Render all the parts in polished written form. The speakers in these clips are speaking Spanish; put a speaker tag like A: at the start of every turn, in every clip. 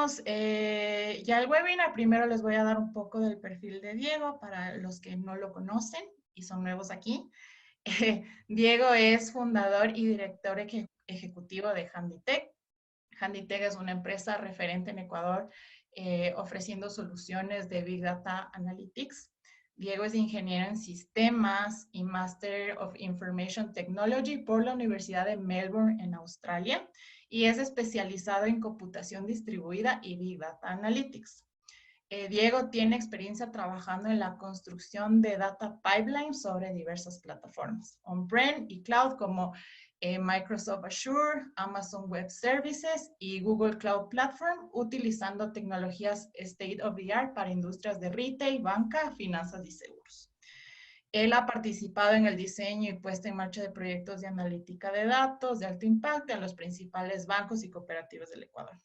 A: Bienvenidos ya al webinar. Primero les voy a dar un poco del perfil de Diego para los que no lo conocen y son nuevos aquí. Diego es fundador y director ejecutivo de Handitech. Handitech es una empresa referente en Ecuador ofreciendo soluciones de Big Data Analytics. Diego es ingeniero en sistemas y Master of Information Technology por la Universidad de Melbourne en Australia y es especializado en computación distribuida y Big Data Analytics. Diego tiene experiencia trabajando en la construcción de data pipelines sobre diversas plataformas, on-prem y cloud como Microsoft Azure, Amazon Web Services y Google Cloud Platform, utilizando tecnologías state of the art para industrias de retail, banca, finanzas y seguros. Él ha participado en el diseño y puesta en marcha de proyectos de analítica de datos de alto impacto en los principales bancos y cooperativas del Ecuador.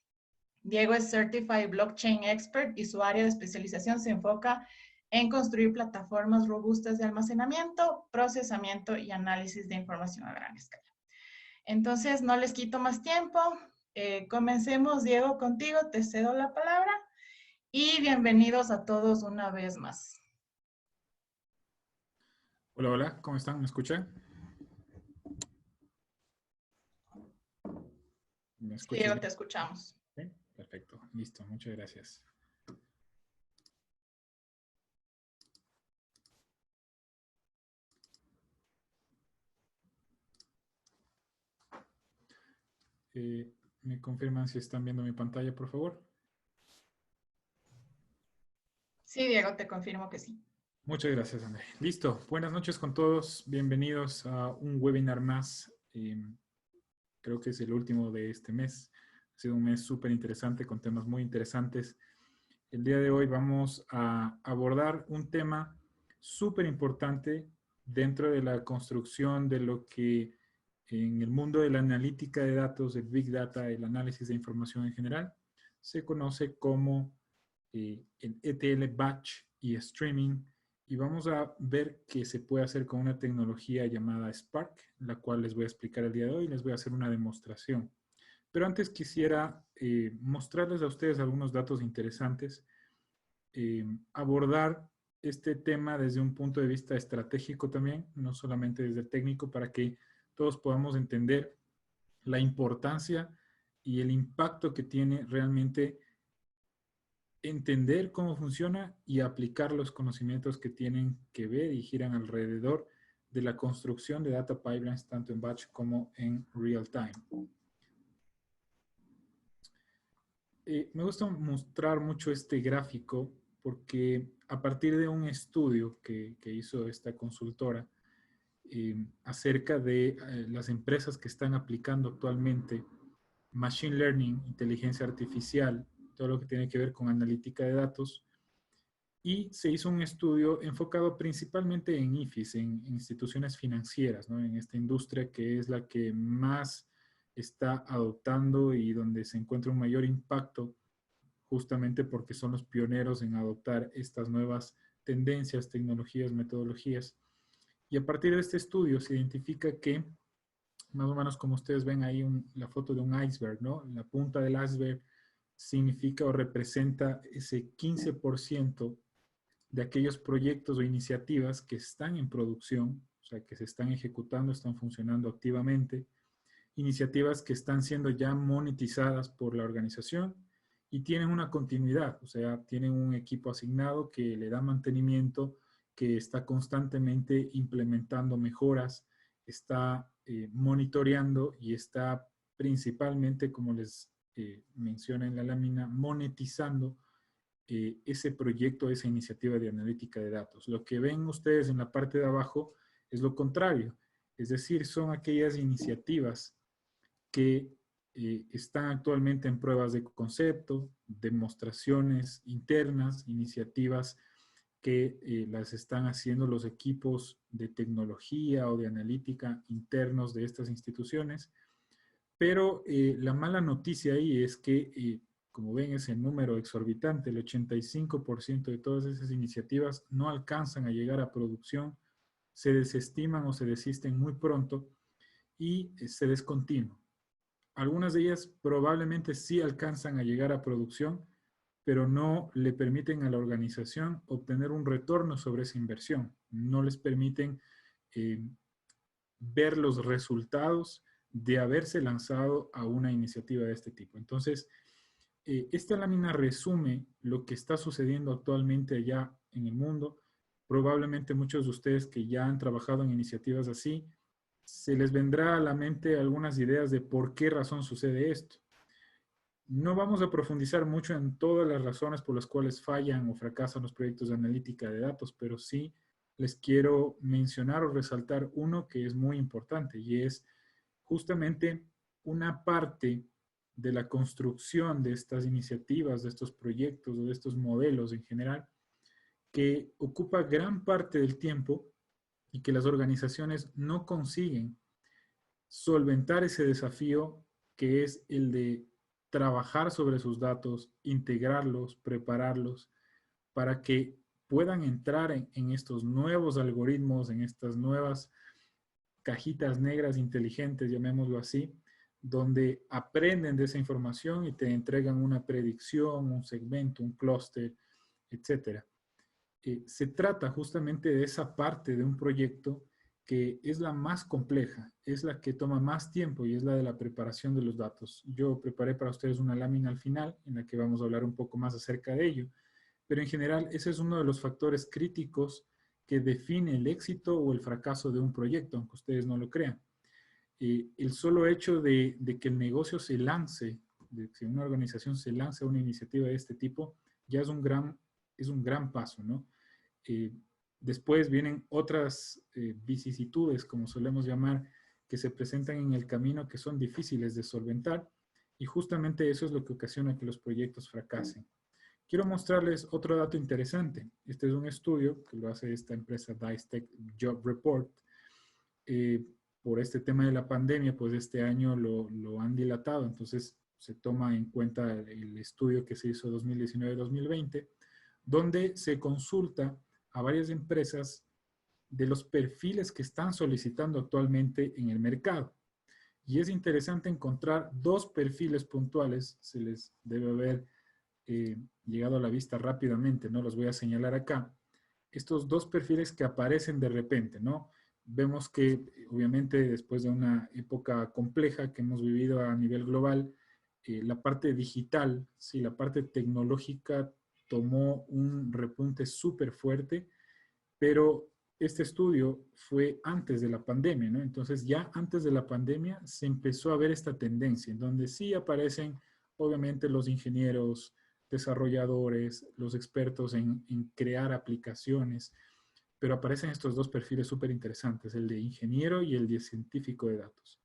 A: Diego es Certified Blockchain Expert y su área de especialización se enfoca en construir plataformas robustas de almacenamiento, procesamiento y análisis de información a gran escala. Entonces, no les quito más tiempo. Comencemos, Diego, contigo. Te cedo la palabra y bienvenidos a todos una vez más.
B: Hola, hola, ¿cómo están? ¿Me escuchan? ¿Me
A: Sí,
B: escuchas
A: Diego,
B: bien?
A: te escuchamos.
B: ¿Sí? Perfecto, listo, muchas gracias. ¿Me confirman si están viendo mi pantalla, por favor?
A: Sí, Diego, te confirmo que sí.
B: Muchas gracias, André. Listo, buenas noches con todos. Bienvenidos a un webinar más. Creo que es el último de este mes. Ha sido un mes súper interesante con temas muy interesantes. El día de hoy vamos a abordar un tema súper importante dentro de la construcción de lo que en el mundo de la analítica de datos, el Big Data, el análisis de información en general, se conoce como el ETL Batch y Streaming. Y vamos a ver qué se puede hacer con una tecnología llamada Spark, la cual les voy a explicar el día de hoy y les voy a hacer una demostración. Pero antes quisiera mostrarles a ustedes algunos datos interesantes, abordar este tema desde un punto de vista estratégico también, no solamente desde el técnico, para que todos podamos entender la importancia y el impacto que tiene realmente entender cómo funciona y aplicar los conocimientos que tienen que ver y giran alrededor de la construcción de data pipelines, tanto en batch como en real time. Me gusta mostrar mucho este gráfico porque a partir de un estudio que hizo esta consultora acerca de las empresas que están aplicando actualmente Machine Learning, inteligencia artificial, todo lo que tiene que ver con analítica de datos, y se hizo un estudio enfocado principalmente en IFIs, en instituciones financieras, ¿no? En esta industria que es la que más está adoptando y donde se encuentra un mayor impacto, justamente porque son los pioneros en adoptar estas nuevas tendencias, tecnologías, metodologías. Y a partir de este estudio se identifica que, más o menos como ustedes ven ahí la foto de un iceberg, ¿no? La punta del iceberg significa o representa ese 15% de aquellos proyectos o iniciativas que están en producción, o sea, que se están ejecutando, están funcionando activamente, iniciativas que están siendo ya monetizadas por la organización y tienen una continuidad, o sea, tienen un equipo asignado que le da mantenimiento, que está constantemente implementando mejoras, está monitoreando y está principalmente, como les menciona en la lámina, monetizando ese proyecto, esa iniciativa de analítica de datos. Lo que ven ustedes en la parte de abajo es lo contrario, es decir, son aquellas iniciativas que están actualmente en pruebas de concepto, demostraciones internas, iniciativas que las están haciendo los equipos de tecnología o de analítica internos de estas instituciones. Pero la mala noticia ahí es que, como ven, ese número exorbitante, el 85% de todas esas iniciativas no alcanzan a llegar a producción, se desestiman o se desisten muy pronto y se descontinúan. algunas de ellas probablemente sí alcanzan a llegar a producción, pero no le permiten a la organización obtener un retorno sobre esa inversión. No les permiten eh, ver los resultados de haberse lanzado a una iniciativa de este tipo. Entonces, esta lámina resume lo que está sucediendo actualmente allá en el mundo. Probablemente muchos de ustedes que ya han trabajado en iniciativas así, se les vendrá a la mente algunas ideas de por qué razón sucede esto. No vamos a profundizar mucho en todas las razones por las cuales fallan o fracasan los proyectos de analítica de datos, pero sí les quiero mencionar o resaltar uno que es muy importante y es justamente una parte de la construcción de estas iniciativas, de estos proyectos o de estos modelos en general, que ocupa gran parte del tiempo y que las organizaciones no consiguen solventar ese desafío que es el de trabajar sobre sus datos, integrarlos, prepararlos, para que puedan entrar en estos nuevos algoritmos, en estas nuevas cajitas negras inteligentes, llamémoslo así, donde aprenden de esa información y te entregan una predicción, un segmento, un clúster, etcétera. Se trata justamente de esa parte de un proyecto que es la más compleja, es la que toma más tiempo y es la de la preparación de los datos. Yo preparé para ustedes una lámina al final en la que vamos a hablar un poco más acerca de ello, pero en general ese es uno de los factores críticos que define el éxito o el fracaso de un proyecto, aunque ustedes no lo crean. El solo hecho de que el negocio se lance, de que una organización se lance a una iniciativa de este tipo, ya es un gran paso, ¿no? Eh, Después vienen otras vicisitudes, como solemos llamar, que se presentan en el camino que son difíciles de solventar y justamente eso es lo que ocasiona que los proyectos fracasen. Quiero mostrarles otro dato interesante. Este es un estudio que lo hace esta empresa Dice Tech Job Report. Eh, por este tema de la pandemia, pues este año lo han dilatado, entonces se toma en cuenta el estudio que se hizo 2019-2020, donde se consulta a varias empresas de los perfiles que están solicitando actualmente en el mercado. Y es interesante encontrar dos perfiles puntuales, se les debe haber llegado a la vista rápidamente, ¿no? Los voy a señalar acá. Estos dos perfiles que aparecen de repente, ¿no? Vemos que obviamente después de una época compleja que hemos vivido a nivel global, la parte digital, sí, la parte tecnológica tomó un repunte súper fuerte, pero este estudio fue antes de la pandemia, ¿no? Entonces ya antes de la pandemia se empezó a ver esta tendencia, en donde sí aparecen obviamente los ingenieros, desarrolladores, los expertos en crear aplicaciones, pero aparecen estos dos perfiles súper interesantes, el de ingeniero y el de científico de datos.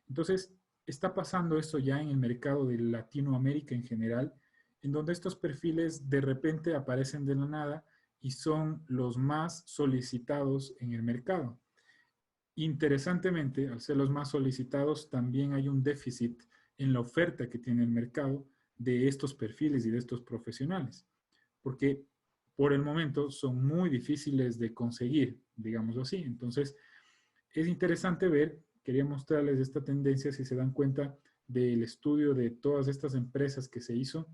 B: Entonces, está pasando esto ya en el mercado de Latinoamérica en general, en donde estos perfiles de repente aparecen de la nada y son los más solicitados en el mercado. Interesantemente, al ser los más solicitados, también hay un déficit en la oferta que tiene el mercado de estos perfiles y de estos profesionales, porque por el momento son muy difíciles de conseguir, digámoslo así. Entonces, es interesante ver, quería mostrarles esta tendencia, si se dan cuenta del estudio de todas estas empresas que se hizo,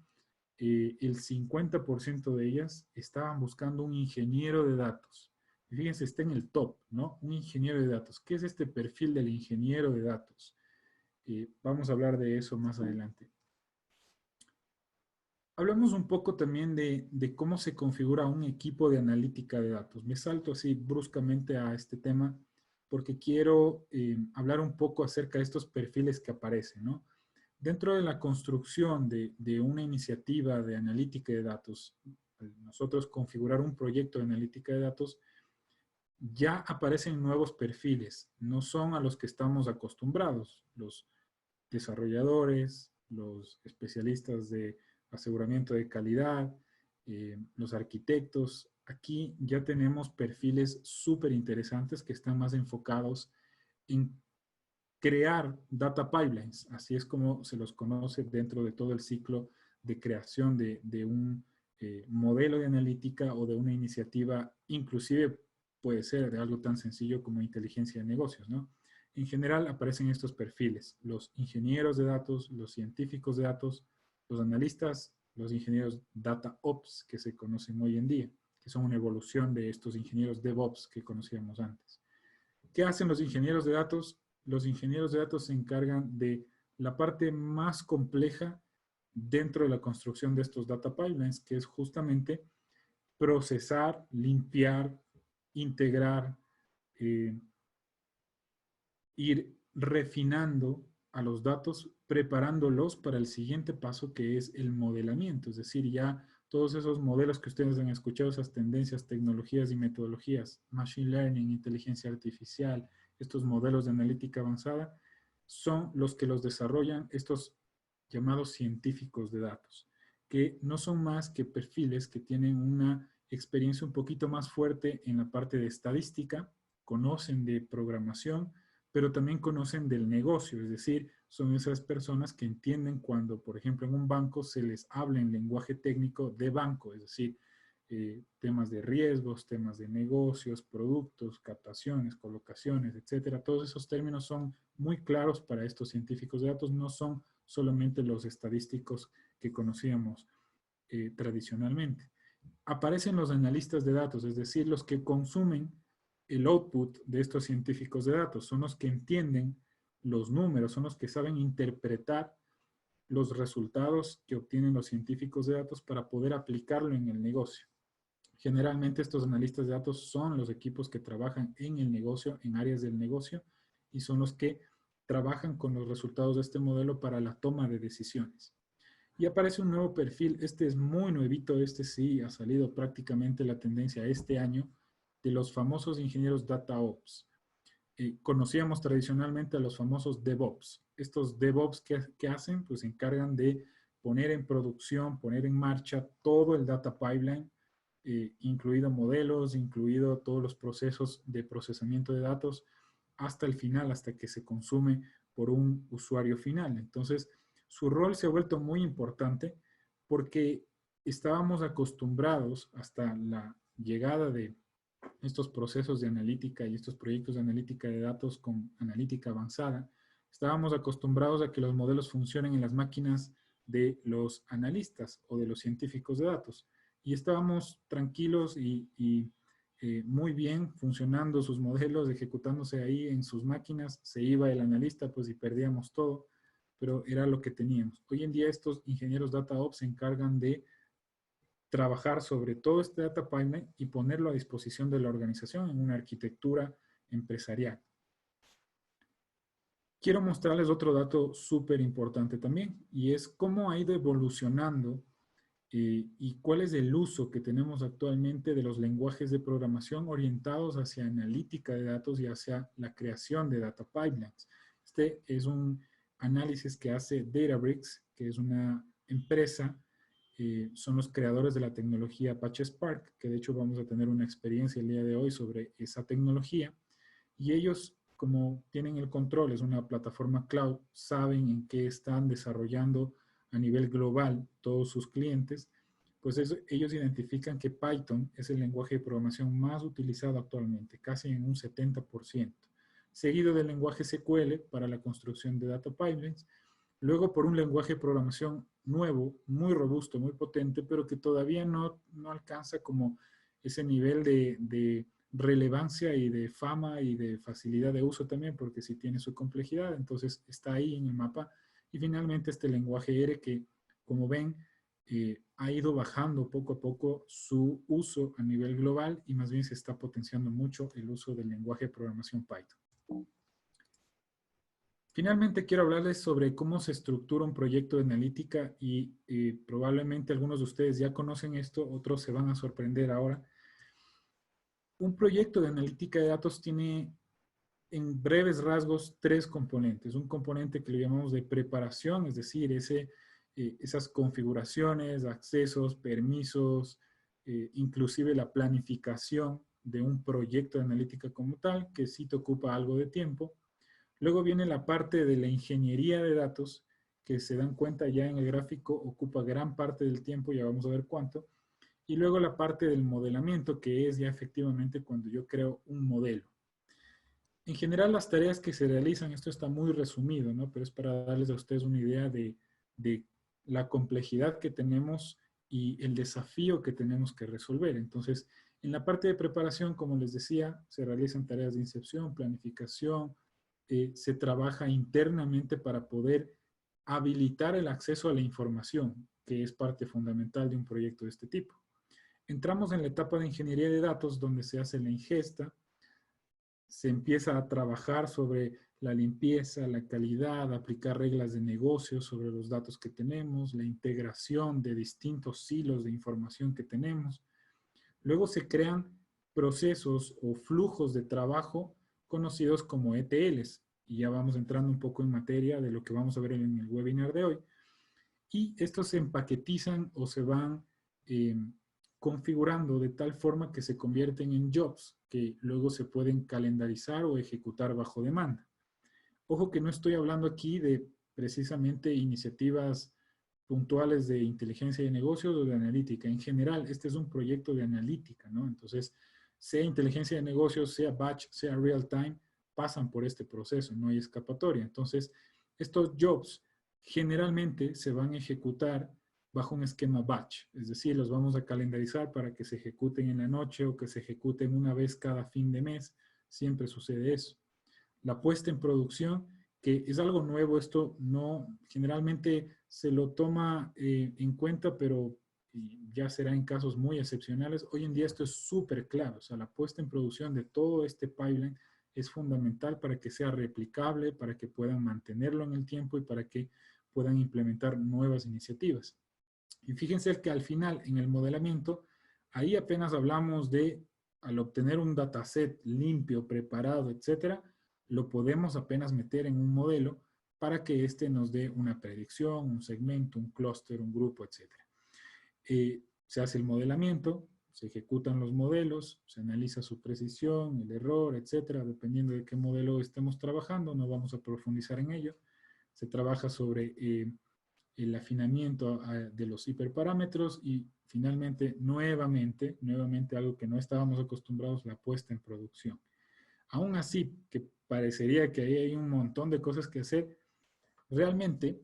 B: el 50% de ellas estaban buscando un ingeniero de datos. Y fíjense, está en el top, ¿no? Un ingeniero de datos. ¿Qué es este perfil del ingeniero de datos? Vamos a hablar de eso más adelante. Hablamos un poco también de cómo se configura un equipo de analítica de datos. Me salto así bruscamente a este tema porque quiero hablar un poco acerca de estos perfiles que aparecen, ¿no? Dentro de la construcción de una iniciativa de analítica de datos, nosotros configurar un proyecto de analítica de datos, ya aparecen nuevos perfiles, no son a los que estamos acostumbrados, los desarrolladores, los especialistas de aseguramiento de calidad, los arquitectos. Aquí ya tenemos perfiles súper interesantes que están más enfocados en crear data pipelines, así es como se los conoce dentro de todo el ciclo de creación de un modelo de analítica o de una iniciativa, inclusive puede ser de algo tan sencillo como inteligencia de negocios, ¿no? en general aparecen estos perfiles: los ingenieros de datos, los científicos de datos, los analistas, los ingenieros Data Ops que se conocen hoy en día, que son una evolución de estos ingenieros DevOps que conocíamos antes. ¿Qué hacen los ingenieros de datos? Los ingenieros de datos se encargan de la parte más compleja dentro de la construcción de estos data pipelines, que es justamente procesar, limpiar, integrar, eh, ir refinando a los datos, preparándolos para el siguiente paso, que es el modelamiento. Es decir, ya todos esos modelos que ustedes han escuchado, esas tendencias, tecnologías y metodologías, machine learning, inteligencia artificial, estos modelos de analítica avanzada, son los que los desarrollan estos llamados científicos de datos, que no son más que perfiles que tienen una experiencia un poquito más fuerte en la parte de estadística, conocen de programación, pero también conocen del negocio, es decir, son esas personas que entienden cuando, por ejemplo, en un banco se les habla en lenguaje técnico de banco, es decir, temas de riesgos, temas de negocios, productos, captaciones, colocaciones, etcétera. Todos esos términos son muy claros para estos científicos de datos, no son solamente los estadísticos que conocíamos tradicionalmente. Aparecen los analistas de datos, es decir, los que consumen el output de estos científicos de datos, son los que entienden los números, son los que saben interpretar los resultados que obtienen los científicos de datos para poder aplicarlo en el negocio. Generalmente estos analistas de datos son los equipos que trabajan en el negocio, en áreas del negocio, y son los que trabajan con los resultados de este modelo para la toma de decisiones. Y aparece un nuevo perfil, este es muy nuevito, este sí ha salido prácticamente la tendencia este año, de los famosos ingenieros Data Ops. Conocíamos tradicionalmente a los famosos DevOps. Estos DevOps, ¿qué hacen? Pues se encargan de poner en producción, poner en marcha todo el data pipeline, incluido modelos, incluido todos los procesos de procesamiento de datos, hasta el final, hasta que se consume por un usuario final. Entonces, su rol se ha vuelto muy importante porque estábamos acostumbrados hasta la llegada de estos procesos de analítica y estos proyectos de analítica de datos con analítica avanzada, estábamos acostumbrados a que los modelos funcionen en las máquinas de los analistas o de los científicos de datos. Y estábamos tranquilos y muy bien funcionando sus modelos, ejecutándose ahí en sus máquinas. Se iba el analista pues y perdíamos todo, pero era lo que teníamos. Hoy en día estos ingenieros DataOps se encargan de trabajar sobre todo este data pipeline y ponerlo a disposición de la organización en una arquitectura empresarial. Quiero mostrarles otro dato súper importante también, y es cómo ha ido evolucionando y cuál es el uso que tenemos actualmente de los lenguajes de programación orientados hacia analítica de datos y hacia la creación de data pipelines. Este es un análisis que hace Databricks, que es una empresa, son los creadores de la tecnología Apache Spark, que de hecho vamos a tener una experiencia el día de hoy sobre esa tecnología, y ellos, como tienen el control, es una plataforma cloud, saben en qué están desarrollando a nivel global todos sus clientes, pues ellos identifican que Python es el lenguaje de programación más utilizado actualmente, casi en un 70%, seguido del lenguaje SQL para la construcción de data pipelines, luego por un lenguaje de programación nuevo, muy robusto, muy potente, pero que todavía no alcanza como ese nivel de relevancia y de fama y de facilidad de uso también, porque sí tiene su complejidad, entonces está ahí en el mapa. Y finalmente este lenguaje R que, como ven, ha ido bajando poco a poco su uso a nivel global y más bien se está potenciando mucho el uso del lenguaje de programación Python. Finalmente quiero hablarles sobre cómo se estructura un proyecto de analítica y probablemente algunos de ustedes ya conocen esto, otros se van a sorprender ahora. Un proyecto de analítica de datos tiene en breves rasgos tres componentes. Un componente que le llamamos de preparación, es decir, esas configuraciones, accesos, permisos, inclusive la planificación de un proyecto de analítica como tal, que sí te ocupa algo de tiempo. Luego viene la parte de la ingeniería de datos, que se dan cuenta ya en el gráfico, ocupa gran parte del tiempo, ya vamos a ver cuánto. Y luego la parte del modelamiento, que es ya efectivamente cuando yo creo un modelo. En general, las tareas que se realizan, esto está muy resumido, ¿no? Pero es para darles a ustedes una idea de la complejidad que tenemos y el desafío que tenemos que resolver. Entonces, en la parte de preparación, como les decía, se realizan tareas de incepción, planificación, se trabaja internamente para poder habilitar el acceso a la información, que es parte fundamental de un proyecto de este tipo. Entramos en la etapa de ingeniería de datos, donde se hace la ingesta, se empieza a trabajar sobre la limpieza, la calidad, aplicar reglas de negocio sobre los datos que tenemos, la integración de distintos silos de información que tenemos. Luego se crean procesos o flujos de trabajo conocidos como ETLs, y ya vamos entrando un poco en materia de lo que vamos a ver en el webinar de hoy. Y estos se empaquetizan o se van configurando de tal forma que se convierten en jobs que luego se pueden calendarizar o ejecutar bajo demanda. Ojo que no estoy hablando aquí de precisamente iniciativas puntuales de inteligencia de negocios o de analítica. En general, este es un proyecto de analítica, ¿no? Entonces, sea inteligencia de negocios, sea batch, sea real time, pasan por este proceso, no hay escapatoria. Entonces, estos jobs generalmente se van a ejecutar bajo un esquema batch, es decir, los vamos a calendarizar para que se ejecuten en la noche o que se ejecuten una vez cada fin de mes. Siempre sucede eso. La puesta en producción, que es algo nuevo, esto no generalmente se lo toma en cuenta, pero ya será en casos muy excepcionales. Hoy en día esto es súper claro, o sea, la puesta en producción de todo este pipeline es fundamental para que sea replicable, para que puedan mantenerlo en el tiempo y para que puedan implementar nuevas iniciativas. Y fíjense que al final, en el modelamiento, ahí apenas hablamos de, al obtener un dataset limpio, preparado, etcétera, lo podemos apenas meter en un modelo para que éste nos dé una predicción, un segmento, un clúster, un grupo, etcétera. Se hace el modelamiento, se ejecutan los modelos, se analiza su precisión, el error, etcétera, dependiendo de qué modelo estemos trabajando, no vamos a profundizar en ello. Se trabaja sobre el afinamiento de los hiperparámetros y finalmente, nuevamente, algo que no estábamos acostumbrados, la puesta en producción. Aún así, que parecería que ahí hay un montón de cosas que hacer, realmente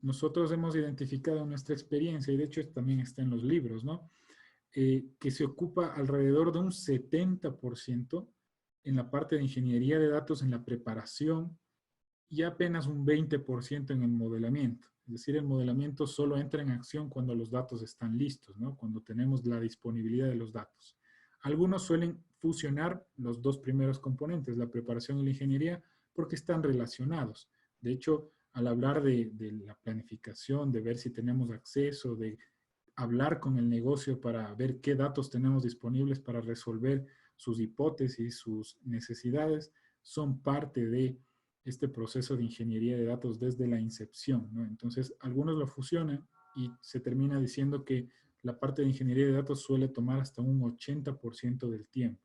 B: nosotros hemos identificado en nuestra experiencia, y de hecho también está en los libros, ¿no? Que se ocupa alrededor de un 70% en la parte de ingeniería de datos, en la preparación, y apenas un 20% en el modelamiento. Es decir, el modelamiento solo entra en acción cuando los datos están listos, ¿no? Cuando tenemos la disponibilidad de los datos. Algunos suelen fusionar los dos primeros componentes, la preparación y la ingeniería, porque están relacionados. De hecho, al hablar de la planificación, de ver si tenemos acceso, de hablar con el negocio para ver qué datos tenemos disponibles para resolver sus hipótesis, sus necesidades, son parte de este proceso de ingeniería de datos desde la incepción, ¿no? Entonces, algunos lo fusionan y se termina diciendo que la parte de ingeniería de datos suele tomar hasta un 80% del tiempo.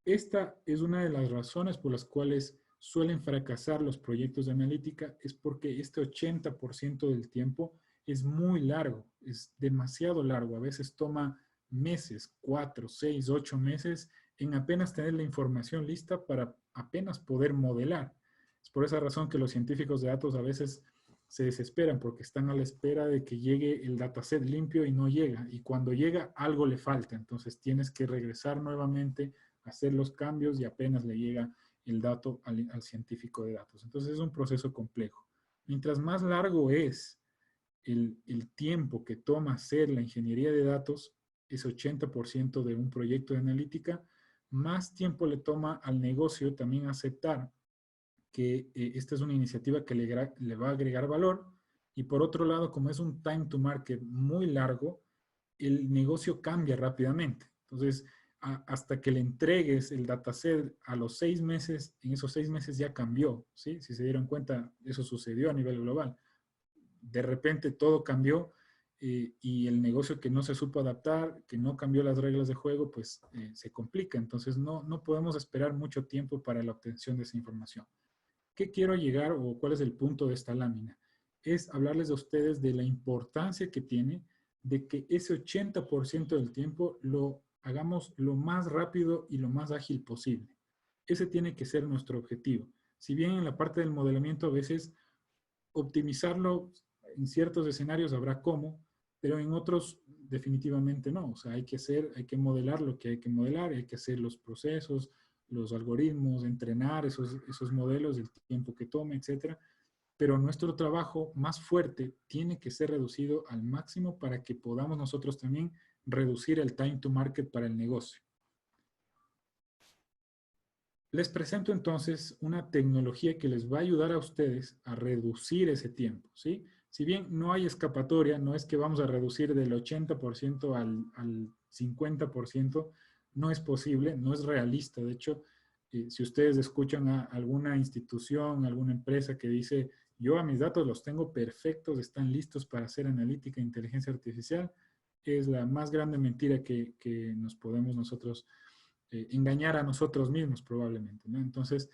B: Esta es una de las razones por las cuales suelen fracasar los proyectos de analítica, es porque este 80% del tiempo es muy largo, es demasiado largo. A veces toma meses, 4, 6, 8 meses en apenas tener la información lista para apenas poder modelar. Es por esa razón que los científicos de datos a veces se desesperan porque están a la espera de que llegue el dataset limpio y no llega. Y cuando llega, algo le falta. Entonces tienes que regresar nuevamente, hacer los cambios y apenas le llega el dato al científico de datos. Entonces es un proceso complejo. Mientras más largo es el tiempo que toma hacer la ingeniería de datos, ese 80% de un proyecto de analítica, más tiempo le toma al negocio también aceptar que esta es una iniciativa que le va a agregar valor. Y por otro lado, como es un time to market muy largo, el negocio cambia rápidamente. Entonces, hasta que le entregues el dataset a los 6 meses, en esos 6 meses ya cambió, ¿sí? Si se dieron cuenta, eso sucedió a nivel global. De repente todo cambió y el negocio que no se supo adaptar, que no cambió las reglas de juego, pues se complica. Entonces, no podemos esperar mucho tiempo para la obtención de esa información. ¿Qué quiero llegar o cuál es el punto de esta lámina? Es hablarles a ustedes de la importancia que tiene de que ese 80% del tiempo lo hagamos lo más rápido y lo más ágil posible. Ese tiene que ser nuestro objetivo. Si bien en la parte del modelamiento a veces optimizarlo en ciertos escenarios habrá cómo, pero en otros definitivamente no. O sea, hay que modelar lo que hay que modelar, hay que hacer los procesos, los algoritmos, entrenar esos modelos, el tiempo que tome, etcétera. Pero nuestro trabajo más fuerte tiene que ser reducido al máximo para que podamos nosotros también reducir el time to market para el negocio. Les presento entonces una tecnología que les va a ayudar a ustedes a reducir ese tiempo, ¿sí? Si bien no hay escapatoria, no es que vamos a reducir del 80% al 50%, no es posible, no es realista. De hecho, si ustedes escuchan a alguna institución, alguna empresa que dice, yo a mis datos los tengo perfectos, están listos para hacer analítica e inteligencia artificial, es la más grande mentira que nos podemos nosotros engañar a nosotros mismos probablemente, ¿no? Entonces,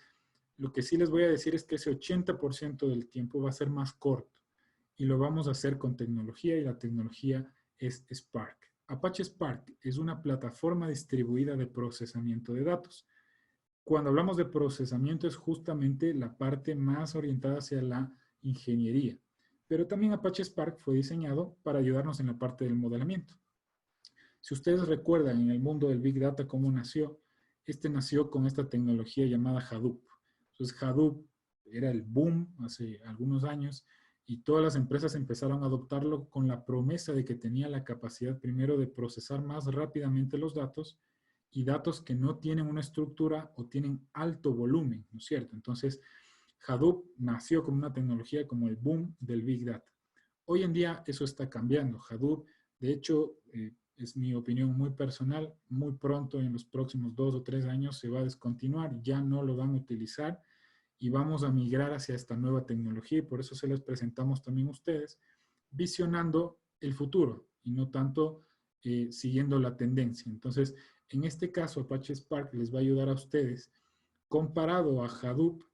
B: lo que sí les voy a decir es que ese 80% del tiempo va a ser más corto y lo vamos a hacer con tecnología y la tecnología es Spark. Apache Spark es una plataforma distribuida de procesamiento de datos. Cuando hablamos de procesamiento es justamente la parte más orientada hacia la ingeniería, pero también Apache Spark fue diseñado para ayudarnos en la parte del modelamiento. Si ustedes recuerdan en el mundo del Big Data cómo nació, este nació con esta tecnología llamada Hadoop. Entonces Hadoop era el boom hace algunos años y todas las empresas empezaron a adoptarlo con la promesa de que tenía la capacidad primero de procesar más rápidamente los datos y datos que no tienen una estructura o tienen alto volumen, ¿no es cierto? Entonces Hadoop nació como una tecnología como el boom del Big Data. Hoy en día eso está cambiando. Hadoop, de hecho, es mi opinión muy personal, muy pronto en los próximos 2 o 3 años se va a descontinuar, ya no lo van a utilizar y vamos a migrar hacia esta nueva tecnología y por eso se les presentamos también a ustedes, visionando el futuro y no tanto siguiendo la tendencia. Entonces, en este caso, Apache Spark les va a ayudar a ustedes, comparado a Hadoop,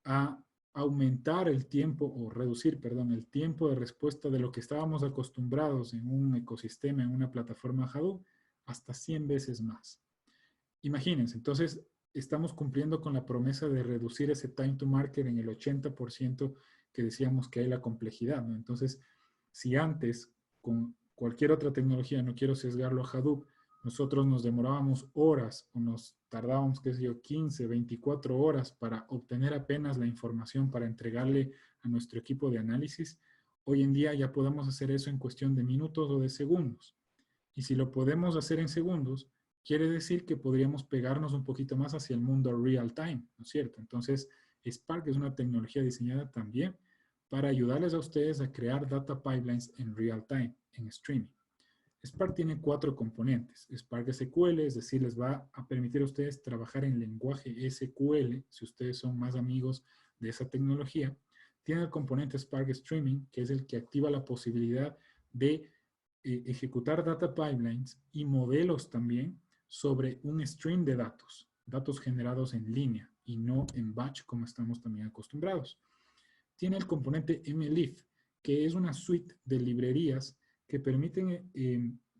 B: a aumentar el tiempo o reducir, perdón, el tiempo de respuesta de lo que estábamos acostumbrados en un ecosistema, en una plataforma Hadoop, hasta 100 veces más. Imagínense, entonces estamos cumpliendo con la promesa de reducir ese time to market en el 80% que decíamos que hay la complejidad, ¿no? Entonces, si antes con cualquier otra tecnología, no quiero sesgarlo a Hadoop, nosotros nos demorábamos horas o nos tardábamos, qué sé yo, 15, 24 horas para obtener apenas la información para entregarle a nuestro equipo de análisis. Hoy en día ya podemos hacer eso en cuestión de minutos o de segundos. Y si lo podemos hacer en segundos, quiere decir que podríamos pegarnos un poquito más hacia el mundo real time, ¿no es cierto? Entonces, Spark es una tecnología diseñada también para ayudarles a ustedes a crear data pipelines en real time, en streaming. Spark tiene 4 componentes. Spark SQL, es decir, les va a permitir a ustedes trabajar en lenguaje SQL, si ustedes son más amigos de esa tecnología. Tiene el componente Spark Streaming, que es el que activa la posibilidad de ejecutar data pipelines y modelos también sobre un stream de datos, datos generados en línea y no en batch como estamos también acostumbrados. Tiene el componente MLIF, que es una suite de librerías que permiten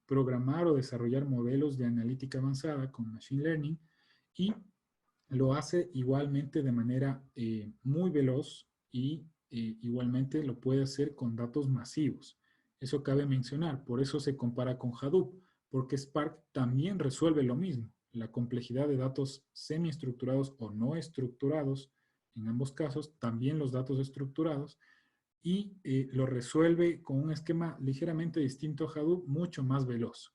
B: programar o desarrollar modelos de analítica avanzada con Machine Learning y lo hace igualmente de manera muy veloz y igualmente lo puede hacer con datos masivos. Eso cabe mencionar, por eso se compara con Hadoop, porque Spark también resuelve lo mismo, la complejidad de datos semiestructurados o no estructurados, en ambos casos, también los datos estructurados, y lo resuelve con un esquema ligeramente distinto a Hadoop, mucho más veloz.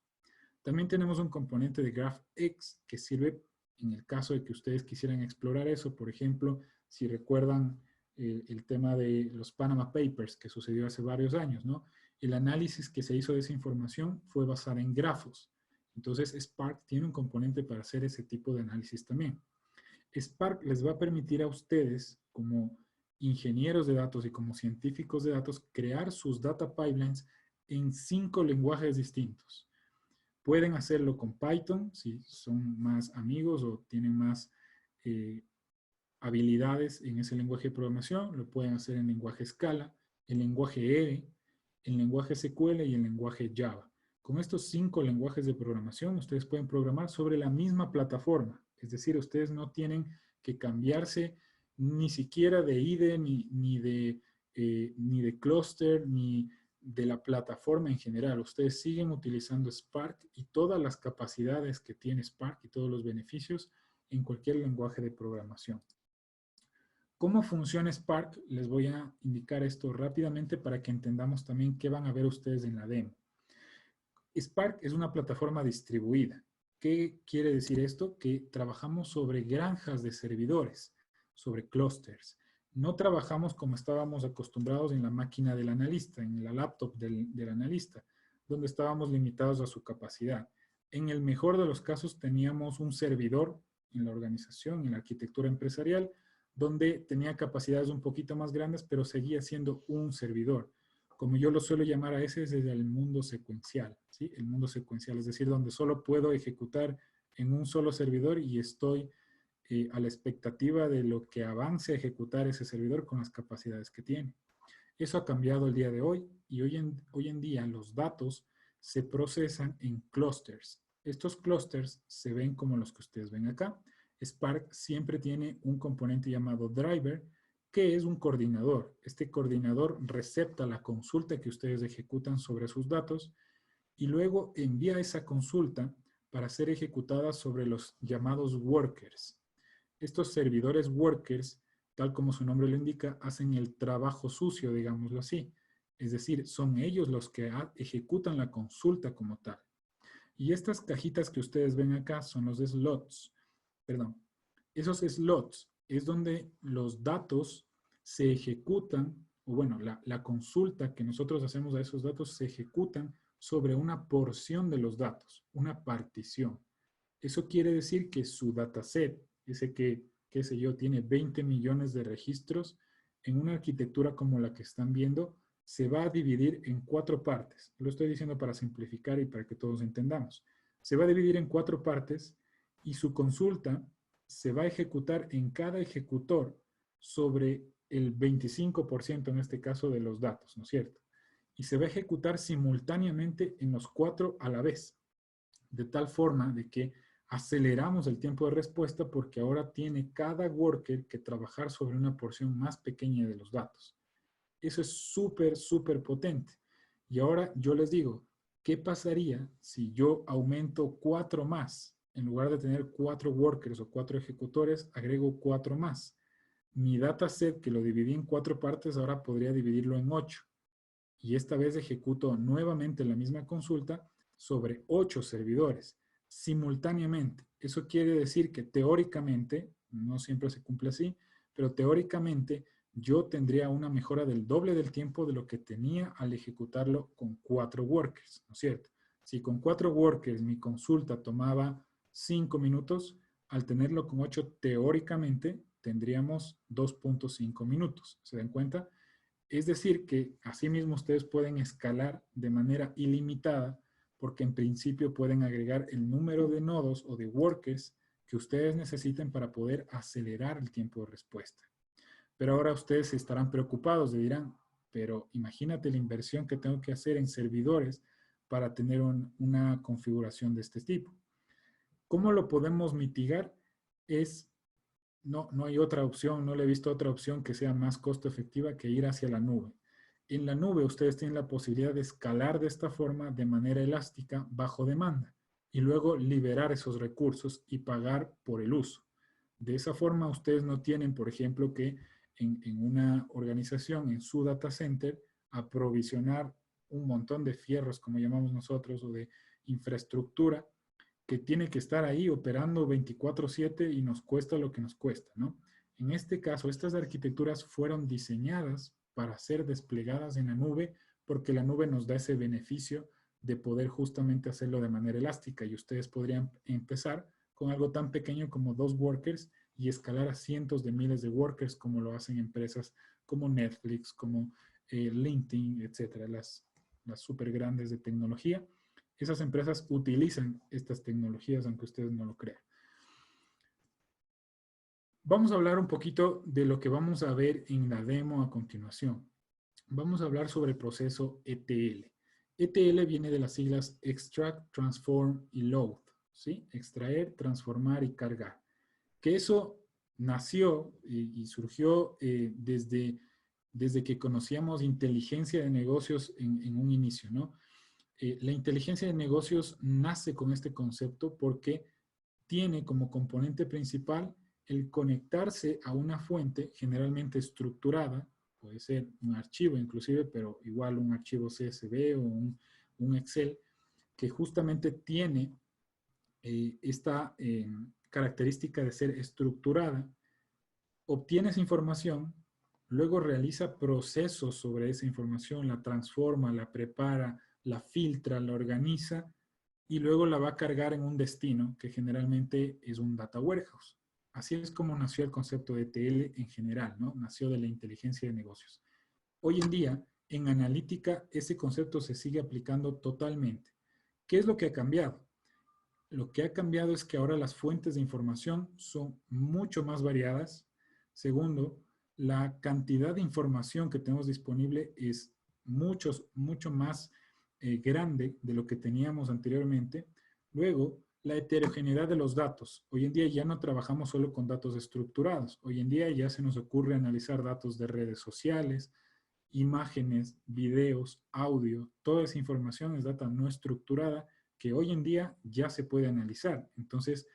B: También tenemos un componente de GraphX que sirve en el caso de que ustedes quisieran explorar eso. Por ejemplo, si recuerdan el tema de los Panama Papers que sucedió hace varios años, ¿no? El análisis que se hizo de esa información fue basado en grafos. Entonces, Spark tiene un componente para hacer ese tipo de análisis también. Spark les va a permitir a ustedes, como ingenieros de datos y como científicos de datos, crear sus data pipelines en 5 lenguajes distintos. Pueden hacerlo con Python, si son más amigos o tienen más habilidades en ese lenguaje de programación. Lo pueden hacer en lenguaje Scala, en lenguaje R, en lenguaje SQL y en lenguaje Java. Con estos 5 lenguajes de programación, ustedes pueden programar sobre la misma plataforma. Es decir, ustedes no tienen que cambiarse ni siquiera de IDE, ni de clúster, ni de la plataforma en general. Ustedes siguen utilizando Spark y todas las capacidades que tiene Spark y todos los beneficios en cualquier lenguaje de programación. ¿Cómo funciona Spark? Les voy a indicar esto rápidamente para que entendamos también qué van a ver ustedes en la demo. Spark es una plataforma distribuida. ¿Qué quiere decir esto? Que trabajamos sobre granjas de servidores, sobre clusters. No trabajamos como estábamos acostumbrados en la máquina del analista, en la laptop del analista, donde estábamos limitados a su capacidad. En el mejor de los casos teníamos un servidor en la organización, en la arquitectura empresarial, donde tenía capacidades un poquito más grandes, pero seguía siendo un servidor. Como yo lo suelo llamar a ese, es desde el mundo secuencial, ¿sí? El mundo secuencial, es decir, donde solo puedo ejecutar en un solo servidor y estoy a la expectativa de lo que avance a ejecutar ese servidor con las capacidades que tiene. Eso ha cambiado el día de hoy y hoy en día los datos se procesan en clusters. Estos clusters se ven como los que ustedes ven acá. Spark siempre tiene un componente llamado driver, que es un coordinador. Este coordinador recepta la consulta que ustedes ejecutan sobre sus datos y luego envía esa consulta para ser ejecutada sobre los llamados workers. Estos servidores workers, tal como su nombre lo indica, hacen el trabajo sucio, digámoslo así. Es decir, son ellos los que ejecutan la consulta como tal. Y estas cajitas que ustedes ven acá son los slots. Perdón. Esos slots es donde los datos se ejecutan, o bueno, la consulta que nosotros hacemos a esos datos se ejecutan sobre una porción de los datos, una partición. Eso quiere decir que su dataset, ese que, qué sé yo, tiene 20 millones de registros, en una arquitectura como la que están viendo, se va a dividir en 4 partes. Lo estoy diciendo para simplificar y para que todos entendamos. Se va a dividir en 4 partes y su consulta se va a ejecutar en cada ejecutor sobre el 25% en este caso de los datos, ¿no es cierto? Y se va a ejecutar simultáneamente en los 4 a la vez, de tal forma de que aceleramos el tiempo de respuesta porque ahora tiene cada worker que trabajar sobre una porción más pequeña de los datos. Eso es súper, súper potente. Y ahora yo les digo, ¿qué pasaría si yo aumento 4 más? En lugar de tener 4 workers o 4 ejecutores, agrego 4 más. Mi dataset, que lo dividí en 4 partes, ahora podría dividirlo en 8. Y esta vez ejecuto nuevamente la misma consulta sobre 8 servidores simultáneamente. Eso quiere decir que teóricamente, no siempre se cumple así, pero teóricamente yo tendría una mejora del doble del tiempo de lo que tenía al ejecutarlo con 4 workers, ¿no es cierto? Si con 4 workers mi consulta tomaba 5 minutos, al tenerlo con 8 teóricamente tendríamos 2.5 minutos. ¿Se dan cuenta? Es decir, que asimismo ustedes pueden escalar de manera ilimitada porque en principio pueden agregar el número de nodos o de workers que ustedes necesiten para poder acelerar el tiempo de respuesta. Pero ahora ustedes estarán preocupados y dirán, pero imagínate la inversión que tengo que hacer en servidores para tener una configuración de este tipo. ¿Cómo lo podemos mitigar? No hay otra opción, no le he visto otra opción que sea más costo efectiva que ir hacia la nube. En la nube ustedes tienen la posibilidad de escalar de esta forma de manera elástica bajo demanda y luego liberar esos recursos y pagar por el uso. De esa forma ustedes no tienen, por ejemplo, que en una organización, en su data center, aprovisionar un montón de fierros, como llamamos nosotros, o de infraestructura que tiene que estar ahí operando 24/7 y nos cuesta lo que nos cuesta, ¿no? En este caso, estas arquitecturas fueron diseñadas para ser desplegadas en la nube porque la nube nos da ese beneficio de poder justamente hacerlo de manera elástica y ustedes podrían empezar con algo tan pequeño como 2 workers y escalar a cientos de miles de workers como lo hacen empresas como Netflix, como LinkedIn, etcétera, las súper grandes de tecnología. Esas empresas utilizan estas tecnologías, aunque ustedes no lo crean. Vamos a hablar un poquito de lo que vamos a ver en la demo a continuación. Vamos a hablar sobre el proceso ETL. ETL viene de las siglas Extract, Transform y Load, ¿sí? Extraer, transformar y cargar. Que eso nació y surgió desde que conocíamos inteligencia de negocios en un inicio, ¿no? La inteligencia de negocios nace con este concepto porque tiene como componente principal el conectarse a una fuente generalmente estructurada, puede ser un archivo inclusive, pero igual un archivo CSV o un Excel, que justamente tiene esta característica de ser estructurada, obtiene esa información, luego realiza procesos sobre esa información, la transforma, la prepara, la filtra, la organiza y luego la va a cargar en un destino que generalmente es un data warehouse. Así es como nació el concepto de ETL en general, ¿no? Nació de la inteligencia de negocios. Hoy en día, en analítica, ese concepto se sigue aplicando totalmente. ¿Qué es lo que ha cambiado? Lo que ha cambiado es que ahora las fuentes de información son mucho más variadas. Segundo, la cantidad de información que tenemos disponible es mucho más grande de lo que teníamos anteriormente. Luego, la heterogeneidad de los datos. Hoy en día ya no trabajamos solo con datos estructurados. Hoy en día ya se nos ocurre analizar datos de redes sociales, imágenes, videos, audio. Toda esa información es data no estructurada que hoy en día ya se puede analizar. Entonces,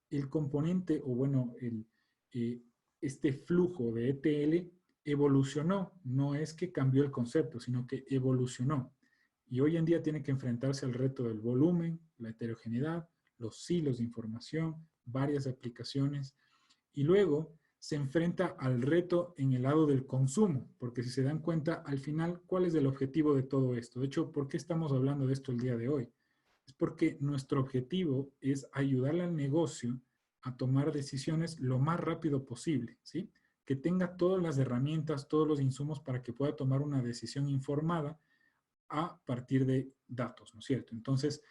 B: el componente, o bueno, este flujo de ETL evolucionó. No es que cambió el concepto, sino que evolucionó. Y hoy en día tiene que enfrentarse al reto del volumen, la heterogeneidad, los silos de información, varias aplicaciones. Y luego se enfrenta al reto en el lado del consumo, porque si se dan cuenta, al final, ¿cuál es el objetivo de todo esto? De hecho, ¿por qué estamos hablando de esto el día de hoy? Es porque nuestro objetivo es ayudarle al negocio a tomar decisiones lo más rápido posible, ¿sí? Que tenga todas las herramientas, todos los insumos para que pueda tomar una decisión informada a partir de datos, ¿no es cierto? Entonces,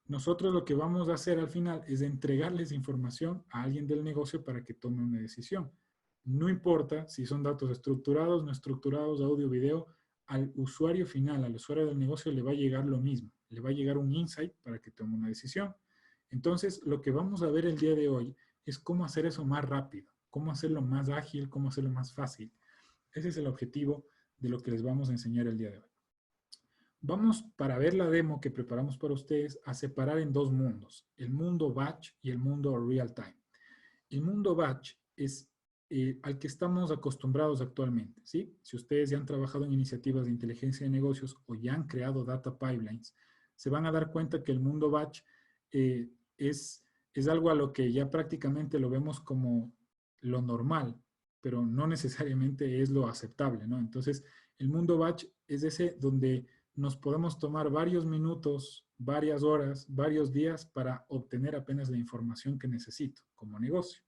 B: nosotros lo que vamos a hacer al final es entregarles información a alguien del negocio para que tome una decisión. No importa si son datos estructurados, no estructurados, audio, video, al usuario final, al usuario del negocio le va a llegar lo mismo. Le va a llegar un insight para que tome una decisión. Entonces, lo que vamos a ver el día de hoy es cómo hacer eso más rápido, cómo hacerlo más ágil, cómo hacerlo más fácil. Ese es el objetivo de lo que les vamos a enseñar el día de hoy. Vamos, para ver la demo que preparamos para ustedes, a separar en dos mundos, el mundo batch y el mundo real time. El mundo batch es al que estamos acostumbrados actualmente, ¿sí? Si ustedes ya han trabajado en iniciativas de inteligencia de negocios o ya han creado data pipelines, se van a dar cuenta que el mundo batch es algo a lo que ya prácticamente lo vemos como lo normal, pero no necesariamente es lo aceptable, ¿no? Entonces, el mundo batch es ese donde nos podemos tomar varios minutos, varias horas, varios días para obtener apenas la información que necesito como negocio.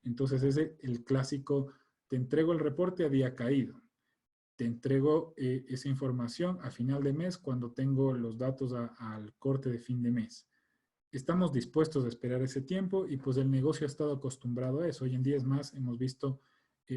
B: Entonces es el clásico, te entrego el reporte a día caído, te entrego esa información a final de mes cuando tengo los datos al corte de fin de mes. Estamos dispuestos a esperar ese tiempo y pues el negocio ha estado acostumbrado a eso. Hoy en día es más, hemos visto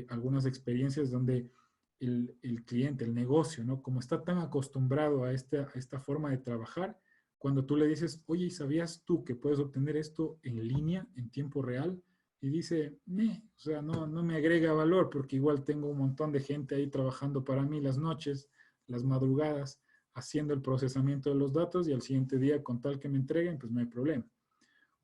B: algunas experiencias donde el cliente, el negocio, ¿no? Como está tan acostumbrado a esta forma de trabajar, cuando tú le dices, oye, ¿sabías tú que puedes obtener esto en línea, en tiempo real? Y dice, o sea, no me agrega valor porque igual tengo un montón de gente ahí trabajando para mí las noches, las madrugadas, haciendo el procesamiento de los datos y al siguiente día, con tal que me entreguen, pues no hay problema.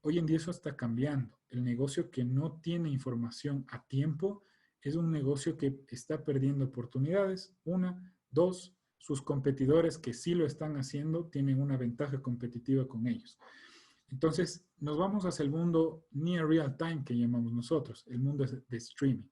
B: Hoy en día eso está cambiando. El negocio que no tiene información a tiempo es un negocio que está perdiendo oportunidades. Una, dos, sus competidores que sí lo están haciendo tienen una ventaja competitiva con ellos. Entonces, nos vamos hacia el mundo near real time que llamamos nosotros, el mundo de streaming.